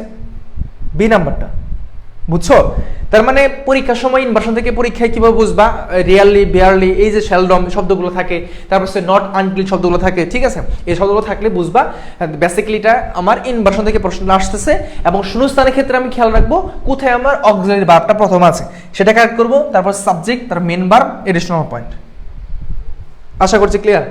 বি নাম্বারটা। বুঝছো? তার মানে পরীক্ষার সময় ইনভার্সন থেকে পরীক্ষায় কিভাবে বুঝবা? রিয়ারলি, বেয়ারলি, এই যে শ্যালডম শব্দগুলো থাকে, তারপর হচ্ছে নট আনটিল শব্দগুলো থাকে, ঠিক আছে। এই শব্দগুলো থাকলে বুঝবা বেসিক্যালিটা আমার ইনভার্সন থেকে প্রশ্ন আসতেছে। এবং শূন্যস্থানের ক্ষেত্রে আমি খেয়াল রাখবো কোথায় আমার অক্সিলারি ভার্বটা প্রথম আছে, সেটা কারেক্ট করবো। তারপর সাবজেক্ট, তার মেন ভার্ব, এডিশনাল পয়েন্ট। আশা করছি ক্লিয়ার।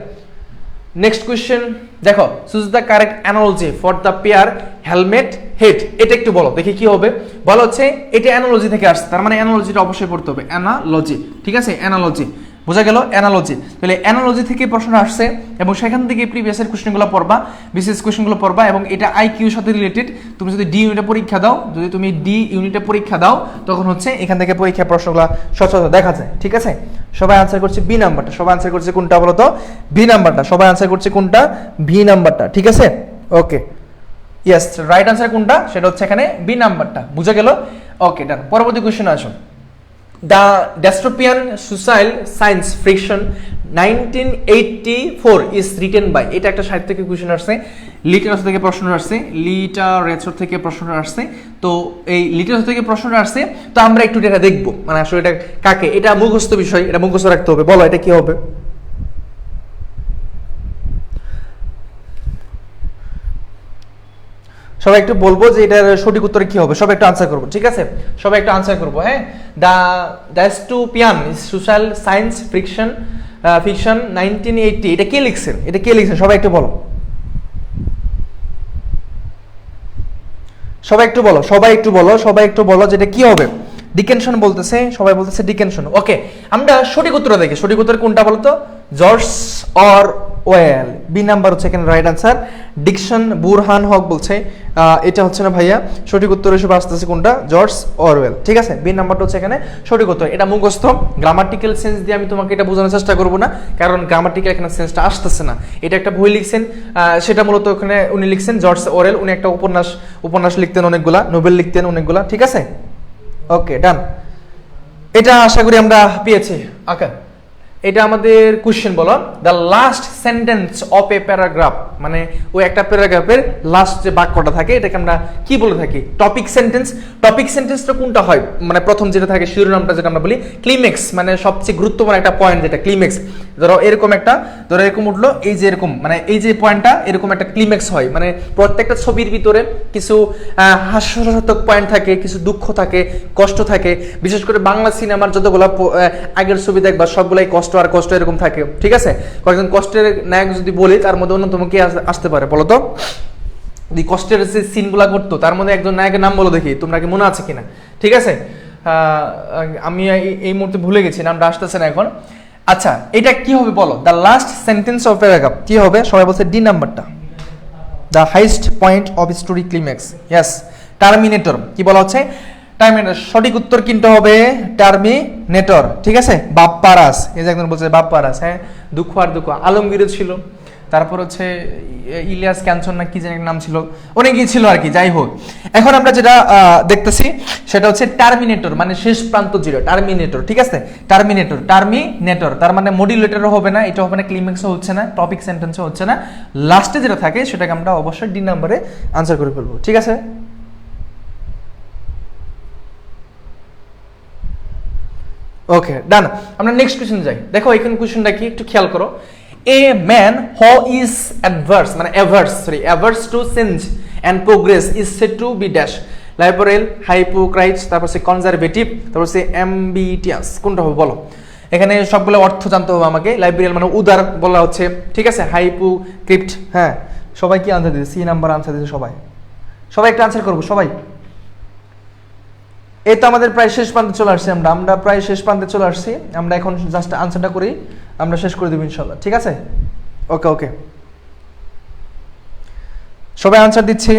নেক্সট কোয়েশ্চেন দেখো, choose the correct analogy for the pair helmet head. এটা একটু বলো দেখি কি হবে। বলা হচ্ছে এটা অ্যানালজি থেকে আসছে, তার মানে অ্যানালজিটা অবশ্যই পড়তে হবে, অ্যানালজি, ঠিক আছে, অ্যানালজি, বোঝা গেল, অ্যানালজি। তাহলে অ্যানালজি থেকে প্রশ্ন আসছে এবং সেখান থেকে প্রিভিয়াস এর কোশ্চেনগুলো পড়বা, বিশেষ কোশ্চেনগুলো পড়বা, এবং এটা আইকিউর সাথে রিলেটেড। তুমি যদি ডি ইউনিটে পরীক্ষা দাও, যদি তুমি ডি ইউনিটে পরীক্ষা দাও, তখন হচ্ছে এখান থেকে পরীক্ষার প্রশ্নগুলো সচরাচর দেখা যায়, ঠিক আছে। সবাই আনসার করছে বি নাম্বারটা, সবাই আনসার করছে কোনটা বলো তো? বি নাম্বারটা, সবাই আনসার করছে কোনটা? বি নাম্বারটা, ঠিক আছে, ওকে, ইয়েস, রাইট আনসার কোনটা সেটা হচ্ছে এখানে বি নাম্বারটা, বুঝা গেল, ওকে, ডান। পরবর্তী কোশ্চেন আসুন। The dystopian social science fiction 1984 is written by. এটা একটা সাহিত্য থেকে কোশ্চেন আসছে, লিটারেচার থেকে প্রশ্ন আসছে, লিটারেচার থেকে প্রশ্ন আসছে। তো এই লিটারেচার থেকে প্রশ্ন আসছে, তো আমরা একটু এটা দেখবো, মানে আসলে এটা কাকে, এটা মুখস্থ বিষয়, এটা মুখস্থ রাখতে হবে। বলো এটা কি হবে? সবাই একটু বলবো যে এটার সঠিক উত্তর কি হবে, সবাই একটু আনসার করবো, ঠিক আছে, সবাই একটু আনসার করবো, হ্যাঁ। The dystopian social science fiction 1980, এটা কে লিখছেন, এটা কে লিখছেন, সবাই একটু বলো, সবাই একটু বলো, সবাই একটু বলো, সবাই একটু বলো যে এটা কি হবে। ডিকেনশন বলতেছে, সবাই বলতেছে ডিকেনশন, ওকে। আমরা সঠিক উত্তর দেখি, সঠিক উত্তর কোনটা বলতো? জর্জ অরওয়েল, বি নাম্বার হচ্ছে এখানে রাইট আনসার। ডিকশন বুরহান হক বলছে এটা হচ্ছে না ভাইয়া, সঠিক উত্তর হিসেবে আসতেছে কোনটা? জর্জ অরওয়েল, ঠিক আছে, বি নাম্বারটা হচ্ছে এখানে সঠিক উত্তর। এটা মুখস্থ, গ্রামাটিক্যাল সেন্স দিয়ে আমি তোমাকে এটা বোঝানোর চেষ্টা করব না, কারণ গ্রামাটিক্যাল এখানে সেন্সটা আসতেছে না। এটা একটা বই লিখছেন, সেটা মূলত ওখানে উনি লিখছেন জর্জ অরওয়েল, উনি একটা উপন্যাস লিখতেন অনেকগুলা, নোবেল লিখতেন অনেকগুলা, ঠিক আছে, ওকে, ডান। এটা আশা করি আমরা পেয়েছি, ওকে। এটা আমাদের কোশ্চেন, বলো the last sentence of a paragraph, মানে ওই একটা প্যারাগ্রাফের লাস্ট যে বাক্যটা থাকে এটাকে আমরা কি বলে থাকি? Topic sentence. টপিক সেন্টেন্সটা কোনটা হয়? মানে প্রথম যেটা থাকে শিরোনামটা, যেটা আমরা বলি ক্লিম্যাক্স, মানে সবচেয়ে গুরুত্বপূর্ণ একটা পয়েন্ট, যেটা ক্লিম্যাক্স। ধরো এরকম একটা, ধরো এরকম উঠলো, এই যে এরকম, মানে এই যে পয়েন্টটা এরকম একটা ক্লিম্যাক্স হয়। মানে প্রত্যেকটা ছবির ভিতরে কিছু হাস্যরসাত্মক পয়েন্ট থাকে, কিছু দুঃখ থাকে, কষ্ট থাকে। বিশেষ করে বাংলা সিনেমার যতগুলো আগের ছবি দেখবা সবগুলাই কষ্ট আর কষ্ট এরকম থাকে, ঠিক আছে। কয়েকজন কষ্টের নায়ক যদি বলি, তার মধ্যে অন্যতম কে আসতে পারে বলো তো? এই কষ্টের যে সিনগুলা করতো তার মধ্যে একজন নায়কের নাম বলো দেখি, তোমরা কি মনে আছে কিনা, ঠিক আছে। আমি এই মুহূর্তে ভুলে গেছি, নামটা আসতেছে না এখন। আচ্ছা, এটা কি হবে বলো? The last sentence of paragraph কি হবে? সবাই বলছে ডি নাম্বারটা, the highest point of story climax, yes, terminator. কি বলা হচ্ছে? টার্মিনেটর, সঠিক উত্তর কিন্তু হবে টার্মিনেটর, ঠিক আছে। বাপ্পারাস, এই যে একজন বলছে বাপ্পারাস, হ্যাঁ, দুঃখ আর দুঃখ, আলমগীর ছিল, তারপর হচ্ছে ইলিয়াস ক্যান্সন না কি জানি নাম ছিল, অনেকেই ছিল আর কি, যাই হোক। এখন আমরা যেটা দেখতেছি সেটা হচ্ছে টার্মিনেটর, মানে শেষ প্রান্ত জিরো, টার্মিনেটর, ঠিক আছে, টার্মিনেটর, টার্মিনেটর, তার মানে মডিউলেটরও হবে না, এটা হবে না, ক্লিম্যাক্সও হচ্ছে না, টপিক সেন্টেন্সও হচ্ছে না, লাস্টে যেটা থাকে সেটাকে আমরা অবশ্যই ডি নাম্বারে আনসার করে ফেলবো, ঠিক আছে। ওকে, ডান। আমরা নেক্সট কোশ্চেন যাই। দেখো এখানে কোশ্চেনটা কি একটু খেয়াল করো। A man who is averse to change and progress is said to be dash, liberal, hypocrites, তারপর সে কনজারভেটিভ, তারপর সে অ্যাম্বিটিয়াস, কোনটা হবে বলো? এখানে সবগুলো অর্থ জানতে হবে আমাকে। লাইব্রেরিয়াল মানে উদার বলা হচ্ছে, ঠিক আছে, হাইপোক্রিপ্ট, হ্যাঁ। সবাই কি আনসার দিয়েছে? সি নাম্বার আনসার দিয়েছে সবাই, সবাই একটা আনসার করবো সবাই। এই তো আমাদের প্রায় শেষ প্রান্তে চলে আসছি, আমরা প্রায় শেষ প্রান্তে চলে আসছি। আমরা এখন জাস্ট আনসারটা করি, আমরা শেষ করে দেবো ইনশাল্লাহ, ঠিক আছে, ওকে ওকে। সবাই আনসার দিচ্ছে,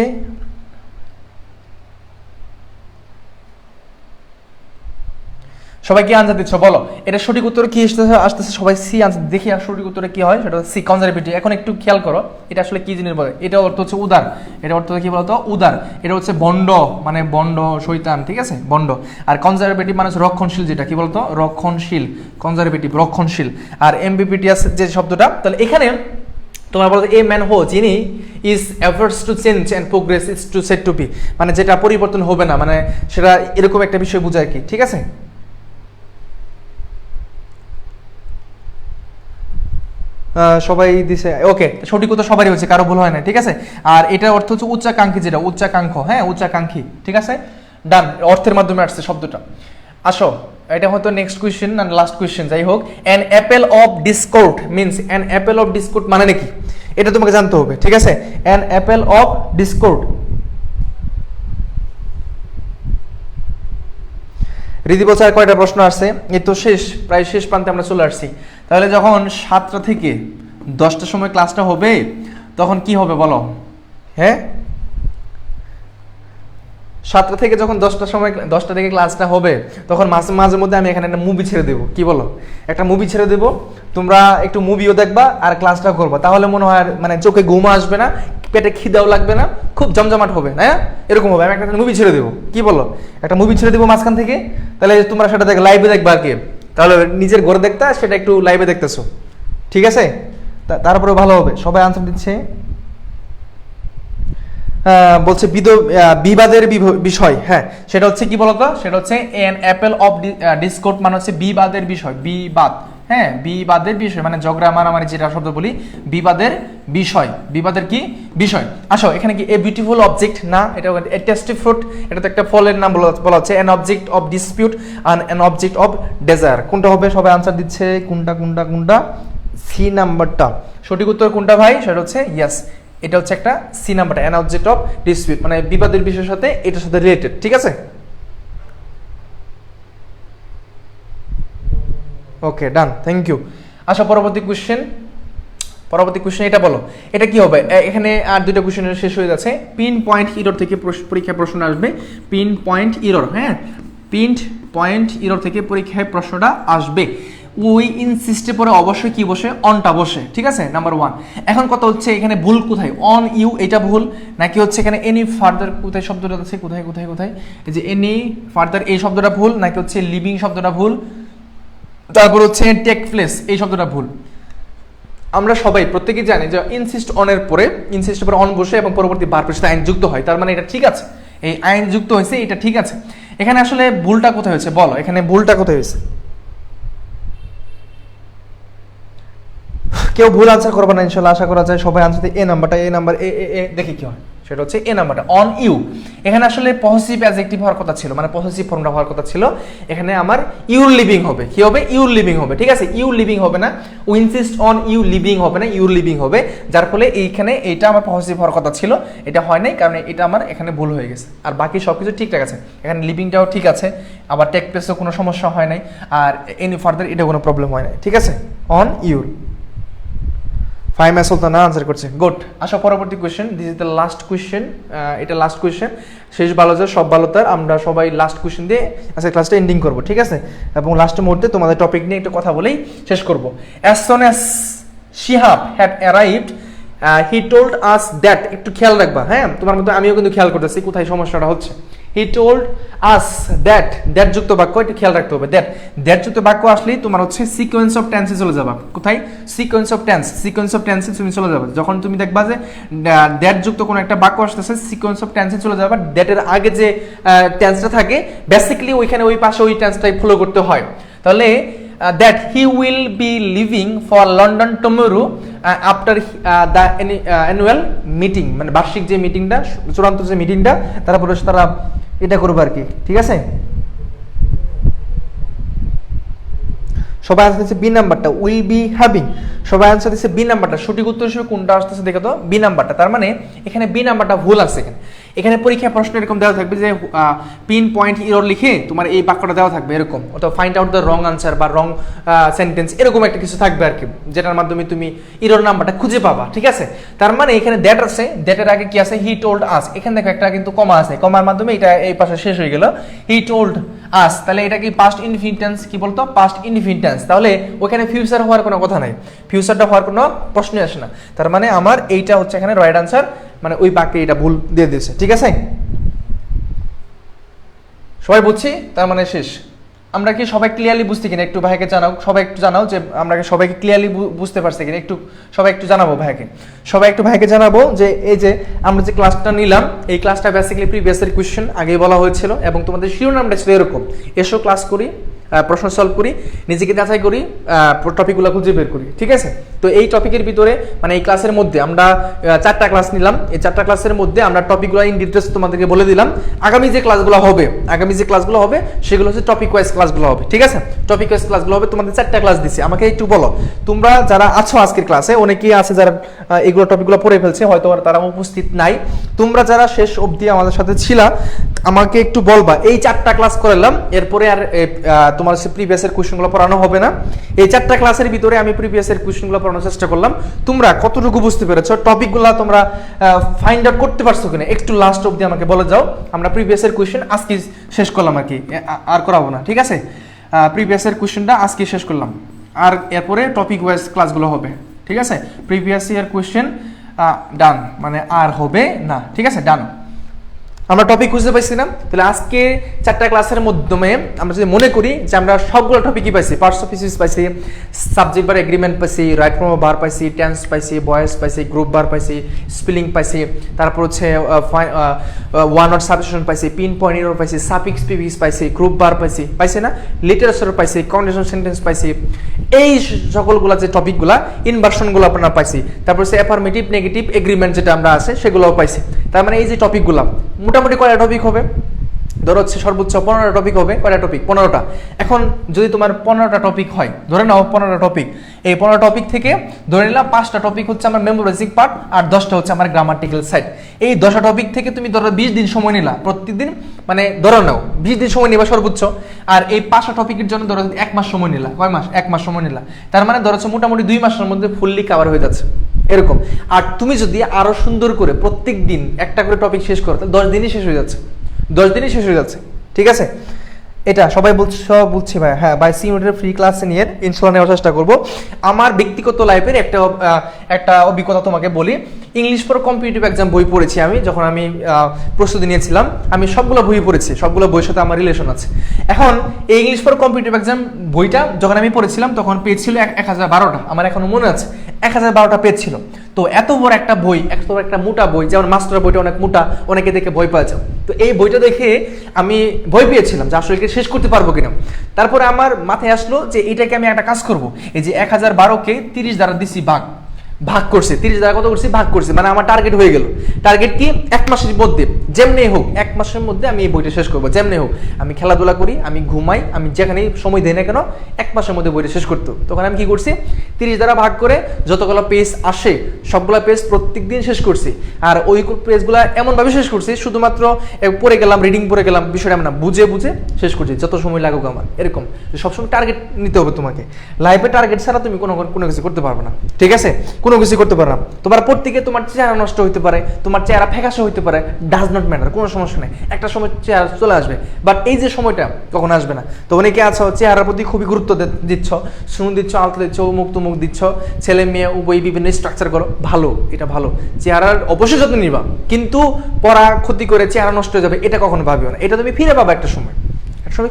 সবাই কি আনসার দিচ্ছ বলো? এটা সঠিক উত্তর কি আসতেছে? সবাই সি আনসার দেখি, আর সঠিক উত্তরে কি হয় সেটা সি, কনজারভেটিভ। এখন একটু খেয়াল করো, এটা আসলে কি জিনিস বলে? এটা অর্থ হচ্ছে উদার, এটা অর্থ কি বলতো? উদার। এটা হচ্ছে বন্ড, মানে বন্ড, শয়তান, ঠিক আছে, বন্ড। আর কনজারভেটিভ মানে হচ্ছে রক্ষণশীল, যেটা কি বলতো? রক্ষণশীল, কনজারভেটিভ, রক্ষণশীল। আর এমবিপিটিএস যে শব্দটা, তাহলে এখানে তোমার বলতো এ ম্যান হো, যিনি is efforts to change and progress is to said to be, মানে যেটা পরিবর্তন হবে না, মানে সেটা এরকম একটা বিষয় বোঝায় কি, ঠিক আছে। সবাই দিছে, ওকে, সঠিক উত্তর সবারই হচ্ছে, কারো ভুল হয় না, ঠিক আছে। আর এটার অর্থ হচ্ছে উচ্চাকাঙ্ক্ষী, যেটা উচ্চাকাঙ্ক্ষ, হ্যাঁ, উচ্চাকাঙ্ক্ষী, ঠিক আছে, ডান। অর্থের মাধ্যমে আসছে শব্দটা। আসো, এটা হয়তো নেক্সট কোয়েশ্চেন না লাস্ট কোয়েশ্চেন, যাই হোক। An apple of discord means, an apple of discord মানে নাকি? এটা তোমাকে জানতে হবে, ঠিক আছে। An apple of discord. Riti বলছে আর কয়টা প্রশ্ন আসছে, এই তো শেষ, প্রায় শেষ প্রান্তে আমরা চলে আসছি। তাহলে যখন 7টা থেকে 10টার সময় ক্লাসটা হবে তখন কি হবে বলো? হ্যাঁ, 7টা থেকে যখন 10টার সময় 10টা থেকে ক্লাসটা হবে তখন মাঝে মধ্যে আমি এখানে একটা মুভি ছেড়ে দেবো, কি বলো? একটা মুভি ছেড়ে দেবো, তোমরা একটু মুভিও দেখবা আর ক্লাসটা করবা, তাহলে মনে হয় মানে চোখে ঘুম আসবে না, পেটে খিদাও লাগবে না, খুব জমজমাট হবে, হ্যাঁ এরকম হবে। আমি একটা মুভি ছেড়ে দেবো, কি বলো? একটা মুভি ছেড়ে দেবো মাঝখান থেকে, তাহলে তোমরা সেটা দেখ লাইভে দেখবা আর কি, তাহলে নিজের ঘরে দেখতে সেটা একটু লাইভে দেখতেছো, ঠিক আছে? তারপরে ভালো হবে। সবাই আনসার দিচ্ছে, বলছে বিবাদের বিষয়। হ্যাঁ, সেটা হচ্ছে কি বলতো, সেটা হচ্ছে এন অ্যাপেল অফ ডিসকর্ড মানে হচ্ছে বিবাদের বিষয়, বিবাদ। হ্যাঁ, বিবাদের বিষয় মানে ঝগড়া মারামারি যেটা শব্দ বলি, বিবাদের বিষয়, বিবাদের কি বিষয়। আসো, এখানে কি এ বিউটিফুল অবজেক্ট না, এটা এ টেস্টি ফ্রুট, এটা তো একটা ফলের নাম বলা হচ্ছে। An object of dispute and an object of desire. কোনটা হবে? সবাই আনসার দিচ্ছে, কোনটা সি নাম্বারটা। সঠিক উত্তর কোনটা ভাই? সেটা হচ্ছে ইয়েস, এটা হচ্ছে একটা সি নাম্বারটা, অ্যান অবজেক্ট অফ ডিসপিউট মানে বিবাদের বিষয়ের সাথে এটার সাথে রিলেটেড, ঠিক আছে? ওকে, ডান, থ্যাংক ইউ। আচ্ছা, পরবর্তী কোশ্চেন এটা বলো, এটা কি হবে? এখানে আর দুইটা কোশ্চেন শেষ হয়ে যাচ্ছে। পিন পয়েন্ট ইরর থেকে পরীক্ষায় প্রশ্ন আসবে, পিন পয়েন্ট ইরর। হ্যাঁ, পিন পয়েন্ট ইরর থেকে পরীক্ষায় প্রশ্নটা আসবে। ওই ইনসিস্টে পরে অবশ্যই কি বসে? অনটা বসে, ঠিক আছে, নাম্বার 1। এখন কথা হচ্ছে এখানে ভুল কোথায়? অন ইউ এটা ভুল নাকি হচ্ছে এখানে এনি ফার্দার কোথায় শব্দটা আছে? কোথায় এই যে এনি ফার্দার এই শব্দটা ভুল নাকি হচ্ছে লিভিং শব্দটা ভুল, তারপর হচ্ছে টেক প্লেস এই শব্দটা ভুল। আমরা সবাই প্রত্যেকেই জানি যে ইনসিস্ট অনের পরে অন বসে এবং পরবর্তী বার পেশে আইন যুক্ত হয়, তার মানে এটা ঠিক আছে, এই আইন যুক্ত হয়েছে, এটা ঠিক আছে। এখানে আসলে ভুলটা কোথায় হয়েছে বলো? এখানে ভুলটা কোথায় হয়েছে? কেউ ভুল আনসার করবে না ইনশাআল্লাহ, আশা করা যায়। সবাই আনসার এ নাম্বারটা, এ নাম্বার এ দেখি কি হয়, সেটা হচ্ছে এ নাম্বারটা, অন ইউ। এখানে আসলে পসেসিভ অ্যাডজেক্টিভ হওয়ার কথা ছিল, মানে পসেসিভ ফর্মটা হওয়ার কথা ছিল। এখানে আমার ইউর লিভিং হবে, কি হবে? ইউর লিভিং হবে, ঠিক আছে? ইউ লিভিং হবে না, ও ইনসিস্ট অন ইউ লিভিং হবে না, ইউর লিভিং হবে, যার ফলে এইখানে এইটা আমার পসেসিভ হওয়ার কথা ছিল, এটা হয় নাই, কারণ এটা আমার এখানে ভুল হয়ে গেছে। আর বাকি সব কিছু ঠিকঠাক আছে, এখানে লিভিংটাও ঠিক আছে, আবার টেক প্লেসেও কোনো সমস্যা হয় নাই, আর এনি ফার্দার এটা কোনো প্রবলেম হয় নাই, ঠিক আছে? On your. Faima Sultana answer করছে, গুড। আসো, পরবর্তী question, this is the last question. এটা লাস্ট কোয়েশ্চেন, শেষ ভালো যায় সব ভালো তার। আমরা সবাই লাস্ট কোয়েশ্চেন দিয়ে আজকে ক্লাসটা এন্ডিং করবো, ঠিক আছে? এবং লাস্টের মুহূর্তে তোমাদের টপিক নিয়ে একটু কথা বলেই শেষ করবো। As soon as Shihab had arrived he told us that, একটু খেয়াল রাখবা, হ্যাঁ, তোমার মতো আমিও কিন্তু খেয়াল করতেছি কোথায় সমস্যাটা হচ্ছে। হি টোল্ড আস দ্যাট যুক্ত বাক্য, একটু খেয়াল রাখতে হবে। দ্যাট যুক্ত বাক্য আসলেই তোমার হচ্ছে সিকোয়েন্স অফ টেন্সে চলে যাবা। কোথায়? সিকোয়েন্স অফ টেন্সে তুমি চলে যাবে। যখন তুমি দেখবা যে দ্যাট যুক্ত কোনো একটা বাক্য আসতেছে, সিকোয়েন্স অফ টেন্সে চলে যাবা। দ্যাটের আগে যে টেন্সটা থাকে বেসিক্যালি ওইখানে ওই পাশে ওই টেন্সটাই ফলো করতে হয়। তাহলে that he will be leaving for London tomorrow after the annual meeting, মানে বার্ষিক যে মিটিংটা, চূড়ান্ত যে মিটিংটা, তারপরে তারা এটা করবে আর কি, ঠিক আছে? সবাই আনসার দিচ্ছে বি নাম্বারটা, উইল বি হ্যাভিং। সবাই আনসার দিচ্ছে বি নাম্বারটা। সঠিক উত্তর হিসেবে কোনটা আসতেছে দেখো তো, বি নাম্বারটা। তার মানে এখানে বি নাম্বারটা ভুল আছে। এখানে পরীক্ষা প্রশ্ন এরকম দেওয়া থাকবে যে পিন পয়েন্ট ইরর লিখে তোমার এই বাক্যটা দেওয়া থাকবে এরকম, অথবা find out the wrong answer বা রং সেন্টেন্স, এরকম একটা কিছু থাকবে আর কি, যেটার মাধ্যমে তুমি ইরর নাম্বারটা খুঁজে পাবা, ঠিক আছে? তার মানে এখানে দ্যাট আছে, দ্যাটের আগে কি আছে? He told us. এখানে দেখো একটা কিন্তু কমা আছে, কমার মাধ্যমে এটা এই পাশে শেষ হয়ে গেল, হি টোল্ড আস। তাহলে এটা কি পাস্ট ইনফিনিটেন্স, কি বলতো? পাস্ট ইনফিনিটেন্স। তাহলে ওখানে ফিউচার হওয়ার কোনো কথা নাই, ফিউচারটা হওয়ার কোনো প্রশ্নই আসে না। তার মানে আমার এইটা হচ্ছে এখানে রাইট আনসার, মানে ওই বাক্যে এটা ভুল দিয়ে দিয়েছে, ঠিক আছে? সবাই বুঝছি? তার মানে শেষ। আমরা কি সবাই ক্লিয়ারলি বুঝতে কিনা একটু ভাইকে জানাও, সবাই একটু জানাও যে আমরা সবাইকে ক্লিয়ারলি বুঝতে পারছি কিনা, একটু সবাই একটু জানাবো ভাইকে, সবাই একটু ভাইকে জানাবো যে এই যে আমরা যে ক্লাসটা নিলাম, এই ক্লাসটা বেসিক্যালি প্রিভিয়াস এর কোশ্চেন আগেই বলা হয়েছিল এবং তোমাদের শিরোনামটা ছিল এরকম, এসো ক্লাস করি, প্রশ্ন সলভ করি, নিজেকে যাচাই করি, টপিকগুলো খুঁজে বের করি, ঠিক আছে? তো এই টপিকের ভিতরে মানে এই ক্লাসের মধ্যে আমরা 4টা ক্লাস নিলাম। এই 4টা ক্লাসের মধ্যে আমরা টপিকগুলো ইন ডিটেলস তোমাদেরকে বলে দিলাম। আগামী যে ক্লাসগুলো হবে সেগুলো হচ্ছে টপিক ওয়াইজ ক্লাসগুলো হবে, ঠিক আছে? টপিক ওয়াইজ ক্লাসগুলো হবে। তোমাদের 4টা ক্লাস দিছি। আমাকে একটু বলো, তোমরা যারা আছো আজকের ক্লাসে, অনেকেই আছে যারা এগুলো টপিকগুলো পড়ে ফেলছে, হয়তো তারা উপস্থিত নাই। তোমরা যারা শেষ অবধি আমাদের সাথে ছিলা, আমাকে একটু বলবা, এই 4টা ক্লাস করালাম, এরপরে আর তোমার প্রিভিয়াসের কোশ্চেনগুলো পড়ানো হবে না। এই 4টা ক্লাসের ভিতরে আমি প্রিভিয়াসের কোশ্চেনগুলো পড়ানোর চেষ্টা করলাম। তোমরা কতটুকু বুঝতে পেরেছো, টপিকগুলো তোমরা ফাইন্ড আউট করতে পারছো কিনা, একটু লাস্ট অবধি আমাকে বলে যাও। আমরা প্রিভিয়াসের কোশ্চেন আজকে শেষ করলাম আর কি, আর করাবো না, ঠিক আছে? প্রিভিয়াসের কোশ্চেনটা আজকে শেষ করলাম, আর এরপরে টপিক ওয়াইজ ক্লাসগুলো হবে, ঠিক আছে? প্রিভিয়াস ইয়ার কোশ্চেন ডান, মানে আর হবে না, ঠিক আছে? ডান। আমরা টপিক বুঝতে পাইছি না? তাহলে আজকে 4টা ক্লাসের মাধ্যমে আমরা যদি মনে করি যে আমরা সবগুলো টপিকই পাইছি, পার্টস অফ স্পিচ পাইছি, সাবজেক্ট বার এগ্রিমেন্ট পাইছি, রাইট ফর্ম বার পাইছি, টেন্স পাইছি, ভয়েস পাইছি, গ্রুপ বার পাইছি, স্পেলিং পাইছি, তারপর হচ্ছে ওয়ান ওয়ার্ড সাবস্টিটিউশন পাইছি, পিন পয়েন্ট এরর পাইছি, সাফিক্স প্রিফিক্স পাইছি, গ্রুপ বার পাইছি না, লিটারেচার পাইছি, কন্ডিশনাল সেন্টেন্স পাইছি। এই সকলগুলো যে টপিকগুলা ইনভার্সনগুলো আপনারা পাইছি, তারপর হচ্ছে অ্যাফার্মেটিভ, নেগেটিভ, এগ্রিমেন্ট যেটা আমরা আছে সেগুলোও পাইছি। তার মানে এই যে টপিকগুলো মোটামুটি কয়টা টপিক হবে? ধরো হচ্ছে সর্বোচ্চ 15টা টপিক হবে। কয়টা টপিক? 15টা। এখন যদি তোমার 15টা টপিক হয়, ধরে নাও 15টা টপিক, এই 15 টপিক থেকে ধরে নিলাম 5টা টপিক হচ্ছে আমার মেমোরাইজিং পার্ট, আর 10টা হচ্ছে আমার গ্রামাটিক্যাল সাইড। এই 10টা টপিক থেকে তুমি ধরো 20 দিন সময় নিলা প্রতিদিন, মানে ধরো নাও 20 দিন সময় নিবা সর্বোচ্চ, আর এই 5টা টপিকের জন্য ধরো 1 মাস সময় নিলা। কয় মাস? 1 মাস সময় নিলা। তার মানে ধরো মোটামুটি 2 মাসের মধ্যে ফুললি কভার হয়ে যাচ্ছে এরকম। আর তুমি যদি আরো সুন্দর করে প্রত্যেক দিন একটা করে টপিক শেষ করো, তাহলে 10 দিনই শেষ হয়ে যাচ্ছে, 10 দিনই শেষ হয়ে যাচ্ছে, ঠিক আছে? এটা সবাই বলছি ভাই, হ্যাঁ ভাই, সিমিউলেটর ফ্রি ক্লাসে নিয়ে ইনশাআল্লাহ নেওয়ার চেষ্টা করব। আমার ব্যক্তিগত লাইফের একটা অভিজ্ঞতা তোমাকে বলি। ইংলিশ ফর কম্পিটিটিভ এক্সাম বই পড়েছি আমি, যখন আমি প্রস্তুতি নিয়েছিলাম। আমি সবগুলো বই পড়েছি, সবগুলো বইয়ের সাথে আমার রিলেশন আছে। এখন এই ইংলিশ ফর কম্পিটিটিভ এক্সাম বইটা যখন আমি পড়েছিলাম, তখন পেজ ছিল 1012টা। আমার এখনো মনে আছে 1012টা পেজ ছিল। তো এত বড় একটা বই, এত বড় একটা মোটা বই, যেমন মাস্টার বইটা অনেক মোটা, অনেকে দেখে ভয় পাওয়া যায়। তো এই বইটা দেখে আমি ভয় পেয়েছিলাম যে আসলে শেষ করতে পারবো কিনা। তারপরে আমার মাথায় আসলো যে এটাকে আমি একটা কাজ করব, এই যে 1012কে 30 দ্বারা দিছি ভাগ করছে, 30 দ্বারা কত করছি? ভাগ করছি। মানে আমার টার্গেট হয়ে গেল। টার্গেট কি? 1 মাসের মধ্যে যেমনি হোক, 1 মাসের মধ্যে আমি এই বইটা শেষ করবো। যেমনি হোক, আমি খেলাধুলা করি, আমি ঘুমাই, আমি যেখানেই সময় দিই না কেন, 1 মাসের মধ্যে বইটা শেষ করতে। তখন আমি কি করছি? 30 দ্বারা ভাগ করে যতগুলো পেজ আসে সবগুলো পেজ প্রত্যেক দিন শেষ করছি। আর ওই পেজগুলো এমনভাবে শেষ করছি, শুধুমাত্র পড়ে গেলাম, রিডিং পড়ে গেলাম, বিষয়টা আমি না বুঝে শেষ করছি, যত সময় লাগুক আমার। এরকম সবসময় টার্গেট নিতে হবে তোমাকে। লাইফে টার্গেট ছাড়া তুমি কোনো কিছু করতে পারবে না, ঠিক আছে? কোনো কিছু করতে পারো না। তোমার প্রত্যেকে তোমার চেহারা নষ্ট হইতে পারে, তোমার চেহারা ফ্যাকাশে হইতে পারে, ডাজ নট ম্যাটার, কোনো সমস্যা নেই। একটা সময় চেহারা চলে আসবে, বাট এই যে সময়টা কখন আসবে না। তো অনেকে আছো চেহারার প্রতি খুবই গুরুত্ব দিচ্ছ, সুন দিচ্ছ, আলতা দিচ্ছ, মুখ দিচ্ছ, ছেলে মেয়ে উভয় বিভিন্ন স্ট্রাকচার করো, ভালো, এটা ভালো। চেহারার অবশ্যই যত্ন নিবা, কিন্তু পড়া ক্ষতি করে চেহারা নষ্ট হয়ে যাবে এটা কখনো ভাবিও না। এটা তুমি ফিরে পাবা একটা সময়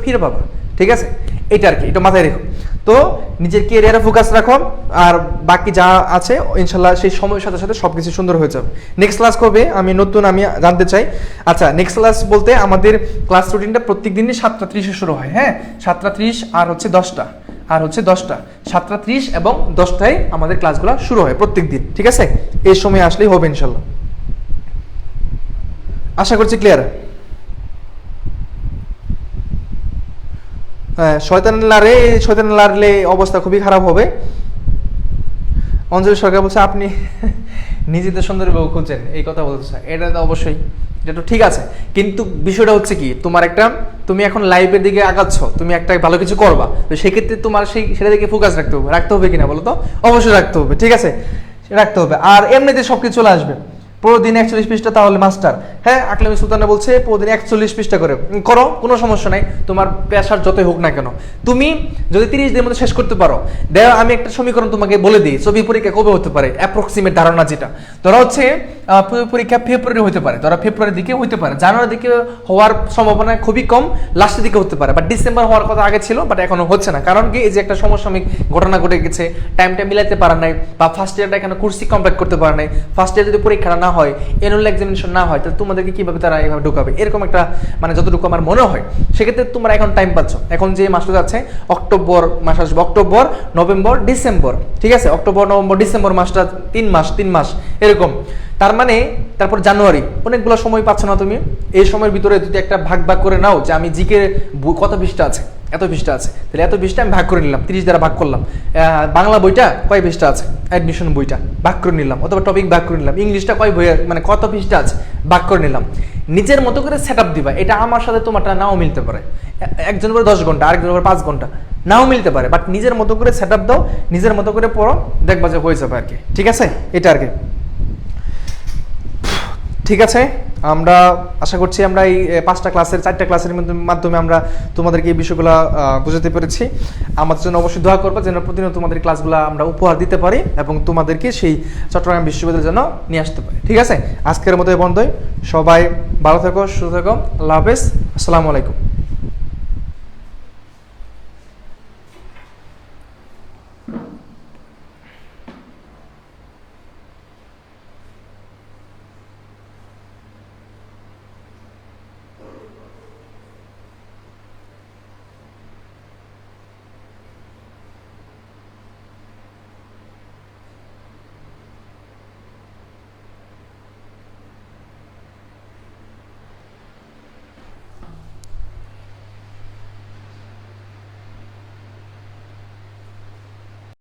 ফিরে পাবা, ঠিক আছে? এটা আর কি, এটা মাথায় রেখো। তো নিজের ক্যারিয়ারে ফোকাস রাখো, আর বাকি যা আছে ইনশাল্লাহ সেই সময়ের সাথে সাথে সবকিছু সুন্দর হয়ে যাবে। নেক্সট ক্লাস কবে আমি জানতে চাই। আচ্ছা, নেক্সট ক্লাস বলতে আমাদের ক্লাস রুটিনটা প্রত্যেক দিনই 7:30 শুরু হয়। হ্যাঁ, 7:30 আর হচ্ছে 10টা, 7:30 এবং 10টায় আমাদের ক্লাসগুলো শুরু হয় প্রত্যেক দিন, ঠিক আছে? এই সময় আসলেই হবে ইনশাল্লাহ। আশা করছি ক্লিয়ার। শয়তান লাড়লে অবস্থা খুবই খারাপ হবে। অঞ্জলি সরকার বলছে আপনি নিজেদের সুন্দরী বউ খুঁজছেন, এই কথা বলছে। এটা তো অবশ্যই, এটা তো ঠিক আছে, কিন্তু বিষয়টা হচ্ছে কি, তুমি এখন লাইফের দিকে আগাচ্ছ, তুমি একটা ভালো কিছু করবা, তো সেক্ষেত্রে তোমার সেটা দিকে ফোকাস রাখতে হবে কিনা বলো তো? অবশ্যই রাখতে হবে, ঠিক আছে? রাখতে হবে। আর এমনিতে সবকিছু চলে আসবে। প্রতিদিন 41 পৃষ্ঠা, তাহলে মাস্টার। হ্যাঁ, আকলামি সুলতানা বলছে প্রতিদিন 41 পৃষ্ঠা করে করো, কোনো সমস্যা নাই। তোমার পেশার যতই হোক না কেন, তুমি যদি 30 দিনের মধ্যে শেষ করতে পারো, আমি একটা সমীকরণ তোমাকে বলে দিই। ছবি পরীক্ষা কবে হতে পারে, অ্যাপ্রক্সিমেট ধারণা যেটা, ধরা হচ্ছে পরীক্ষা ফেব্রুয়ারি হতে পারে, ধরা ফেব্রুয়ারির দিকে হতে পারে, জানুয়ারির দিকে হওয়ার সম্ভাবনা খুবই কম, লাস্টের দিকে হতে পারে, বাট ডিসেম্বর হওয়ার কথা আগে ছিল, বাট এখনো হচ্ছে না। কারণ কি, এই যে একটা সমসাময়িক ঘটনা ঘটে গেছে, টাইমটা মিলাতে পারা নাই, বা ফার্স্ট ইয়ারটা এখানে কোর্সই কমপ্লিট করতে পারা নাই। ফার্স্ট ইয়ার যদি পরীক্ষা না হয়, অ্যানুয়াল এক্সামিনেশন না হয়, তাহলে তোমাদের তোমাদেরকে কিভাবে তারা এইভাবে ঢুকাবে, এরকম একটা মানে যতটুকু আমার মনে হয়। সেক্ষেত্রে তোমরা এখন টাইম পাচ্ছ, এখন যে মাসটা যাচ্ছে অক্টোবর মাস আসবে, অক্টোবর নভেম্বর ডিসেম্বর, ঠিক আছে, অক্টোবর নভেম্বর ডিসেম্বর মাসটা 3 মাস এরকম। তার মানে তারপর জানুয়ারি, অনেকগুলো সময় পাচ্ছ না তুমি। এই সময়ের ভিতরে যদি একটা ভাগ ভাগ করে নাও যে আমি জিকে কত পৃষ্ঠা আছে, এত পৃষ্ঠা আছে, তাহলে এত পৃষ্ঠা আমি ভাগ করে নিলাম, 30 দ্বারা ভাগ করলাম। বাংলা বইটা কয় পৃষ্ঠা আছে, অ্যাডমিশন বইটা ভাগ করে নিলাম, অথবা টপিক ভাগ করে নিলাম। ইংলিশটা কয় বই মানে কত পৃষ্ঠা আছে ভাগ করে নিলাম। নিজের মতো করে সেট আপ দিবা। এটা আমার সাথে তোমারটা নাও মিলতে পারে, একজন করে 10 ঘন্টা, আরেকজন করে 5 ঘন্টা, নাও মিলতে পারে, বাট নিজের মতো করে সেট আপ দাও, নিজের মতো করে পড়ো, দেখবা যে হয়ে যাবে আর কি। ঠিক আছে, এটা আর কি। ঠিক আছে, আমরা আশা করছি আমরা এই 5টা ক্লাসের 4টা ক্লাসের মাধ্যমে আমরা তোমাদেরকে এই বিষয়গুলো বুঝাতে পেরেছি। আমাদের জন্য অবশ্যই দোয়া করবো যেন প্রতিদিন তোমাদের ক্লাসগুলো আমরা উপহার দিতে পারি এবং তোমাদেরকে সেই চট্টগ্রাম বিশ্ববিদ্যালয়ের জন্য নিয়ে আসতে পারি। ঠিক আছে, আজকের মতো এই বন্ধই, সবাই ভালো থেকো, সুস্থ থেকো, আল্লাহ হাফেজ, আসসালামু আলাইকুম।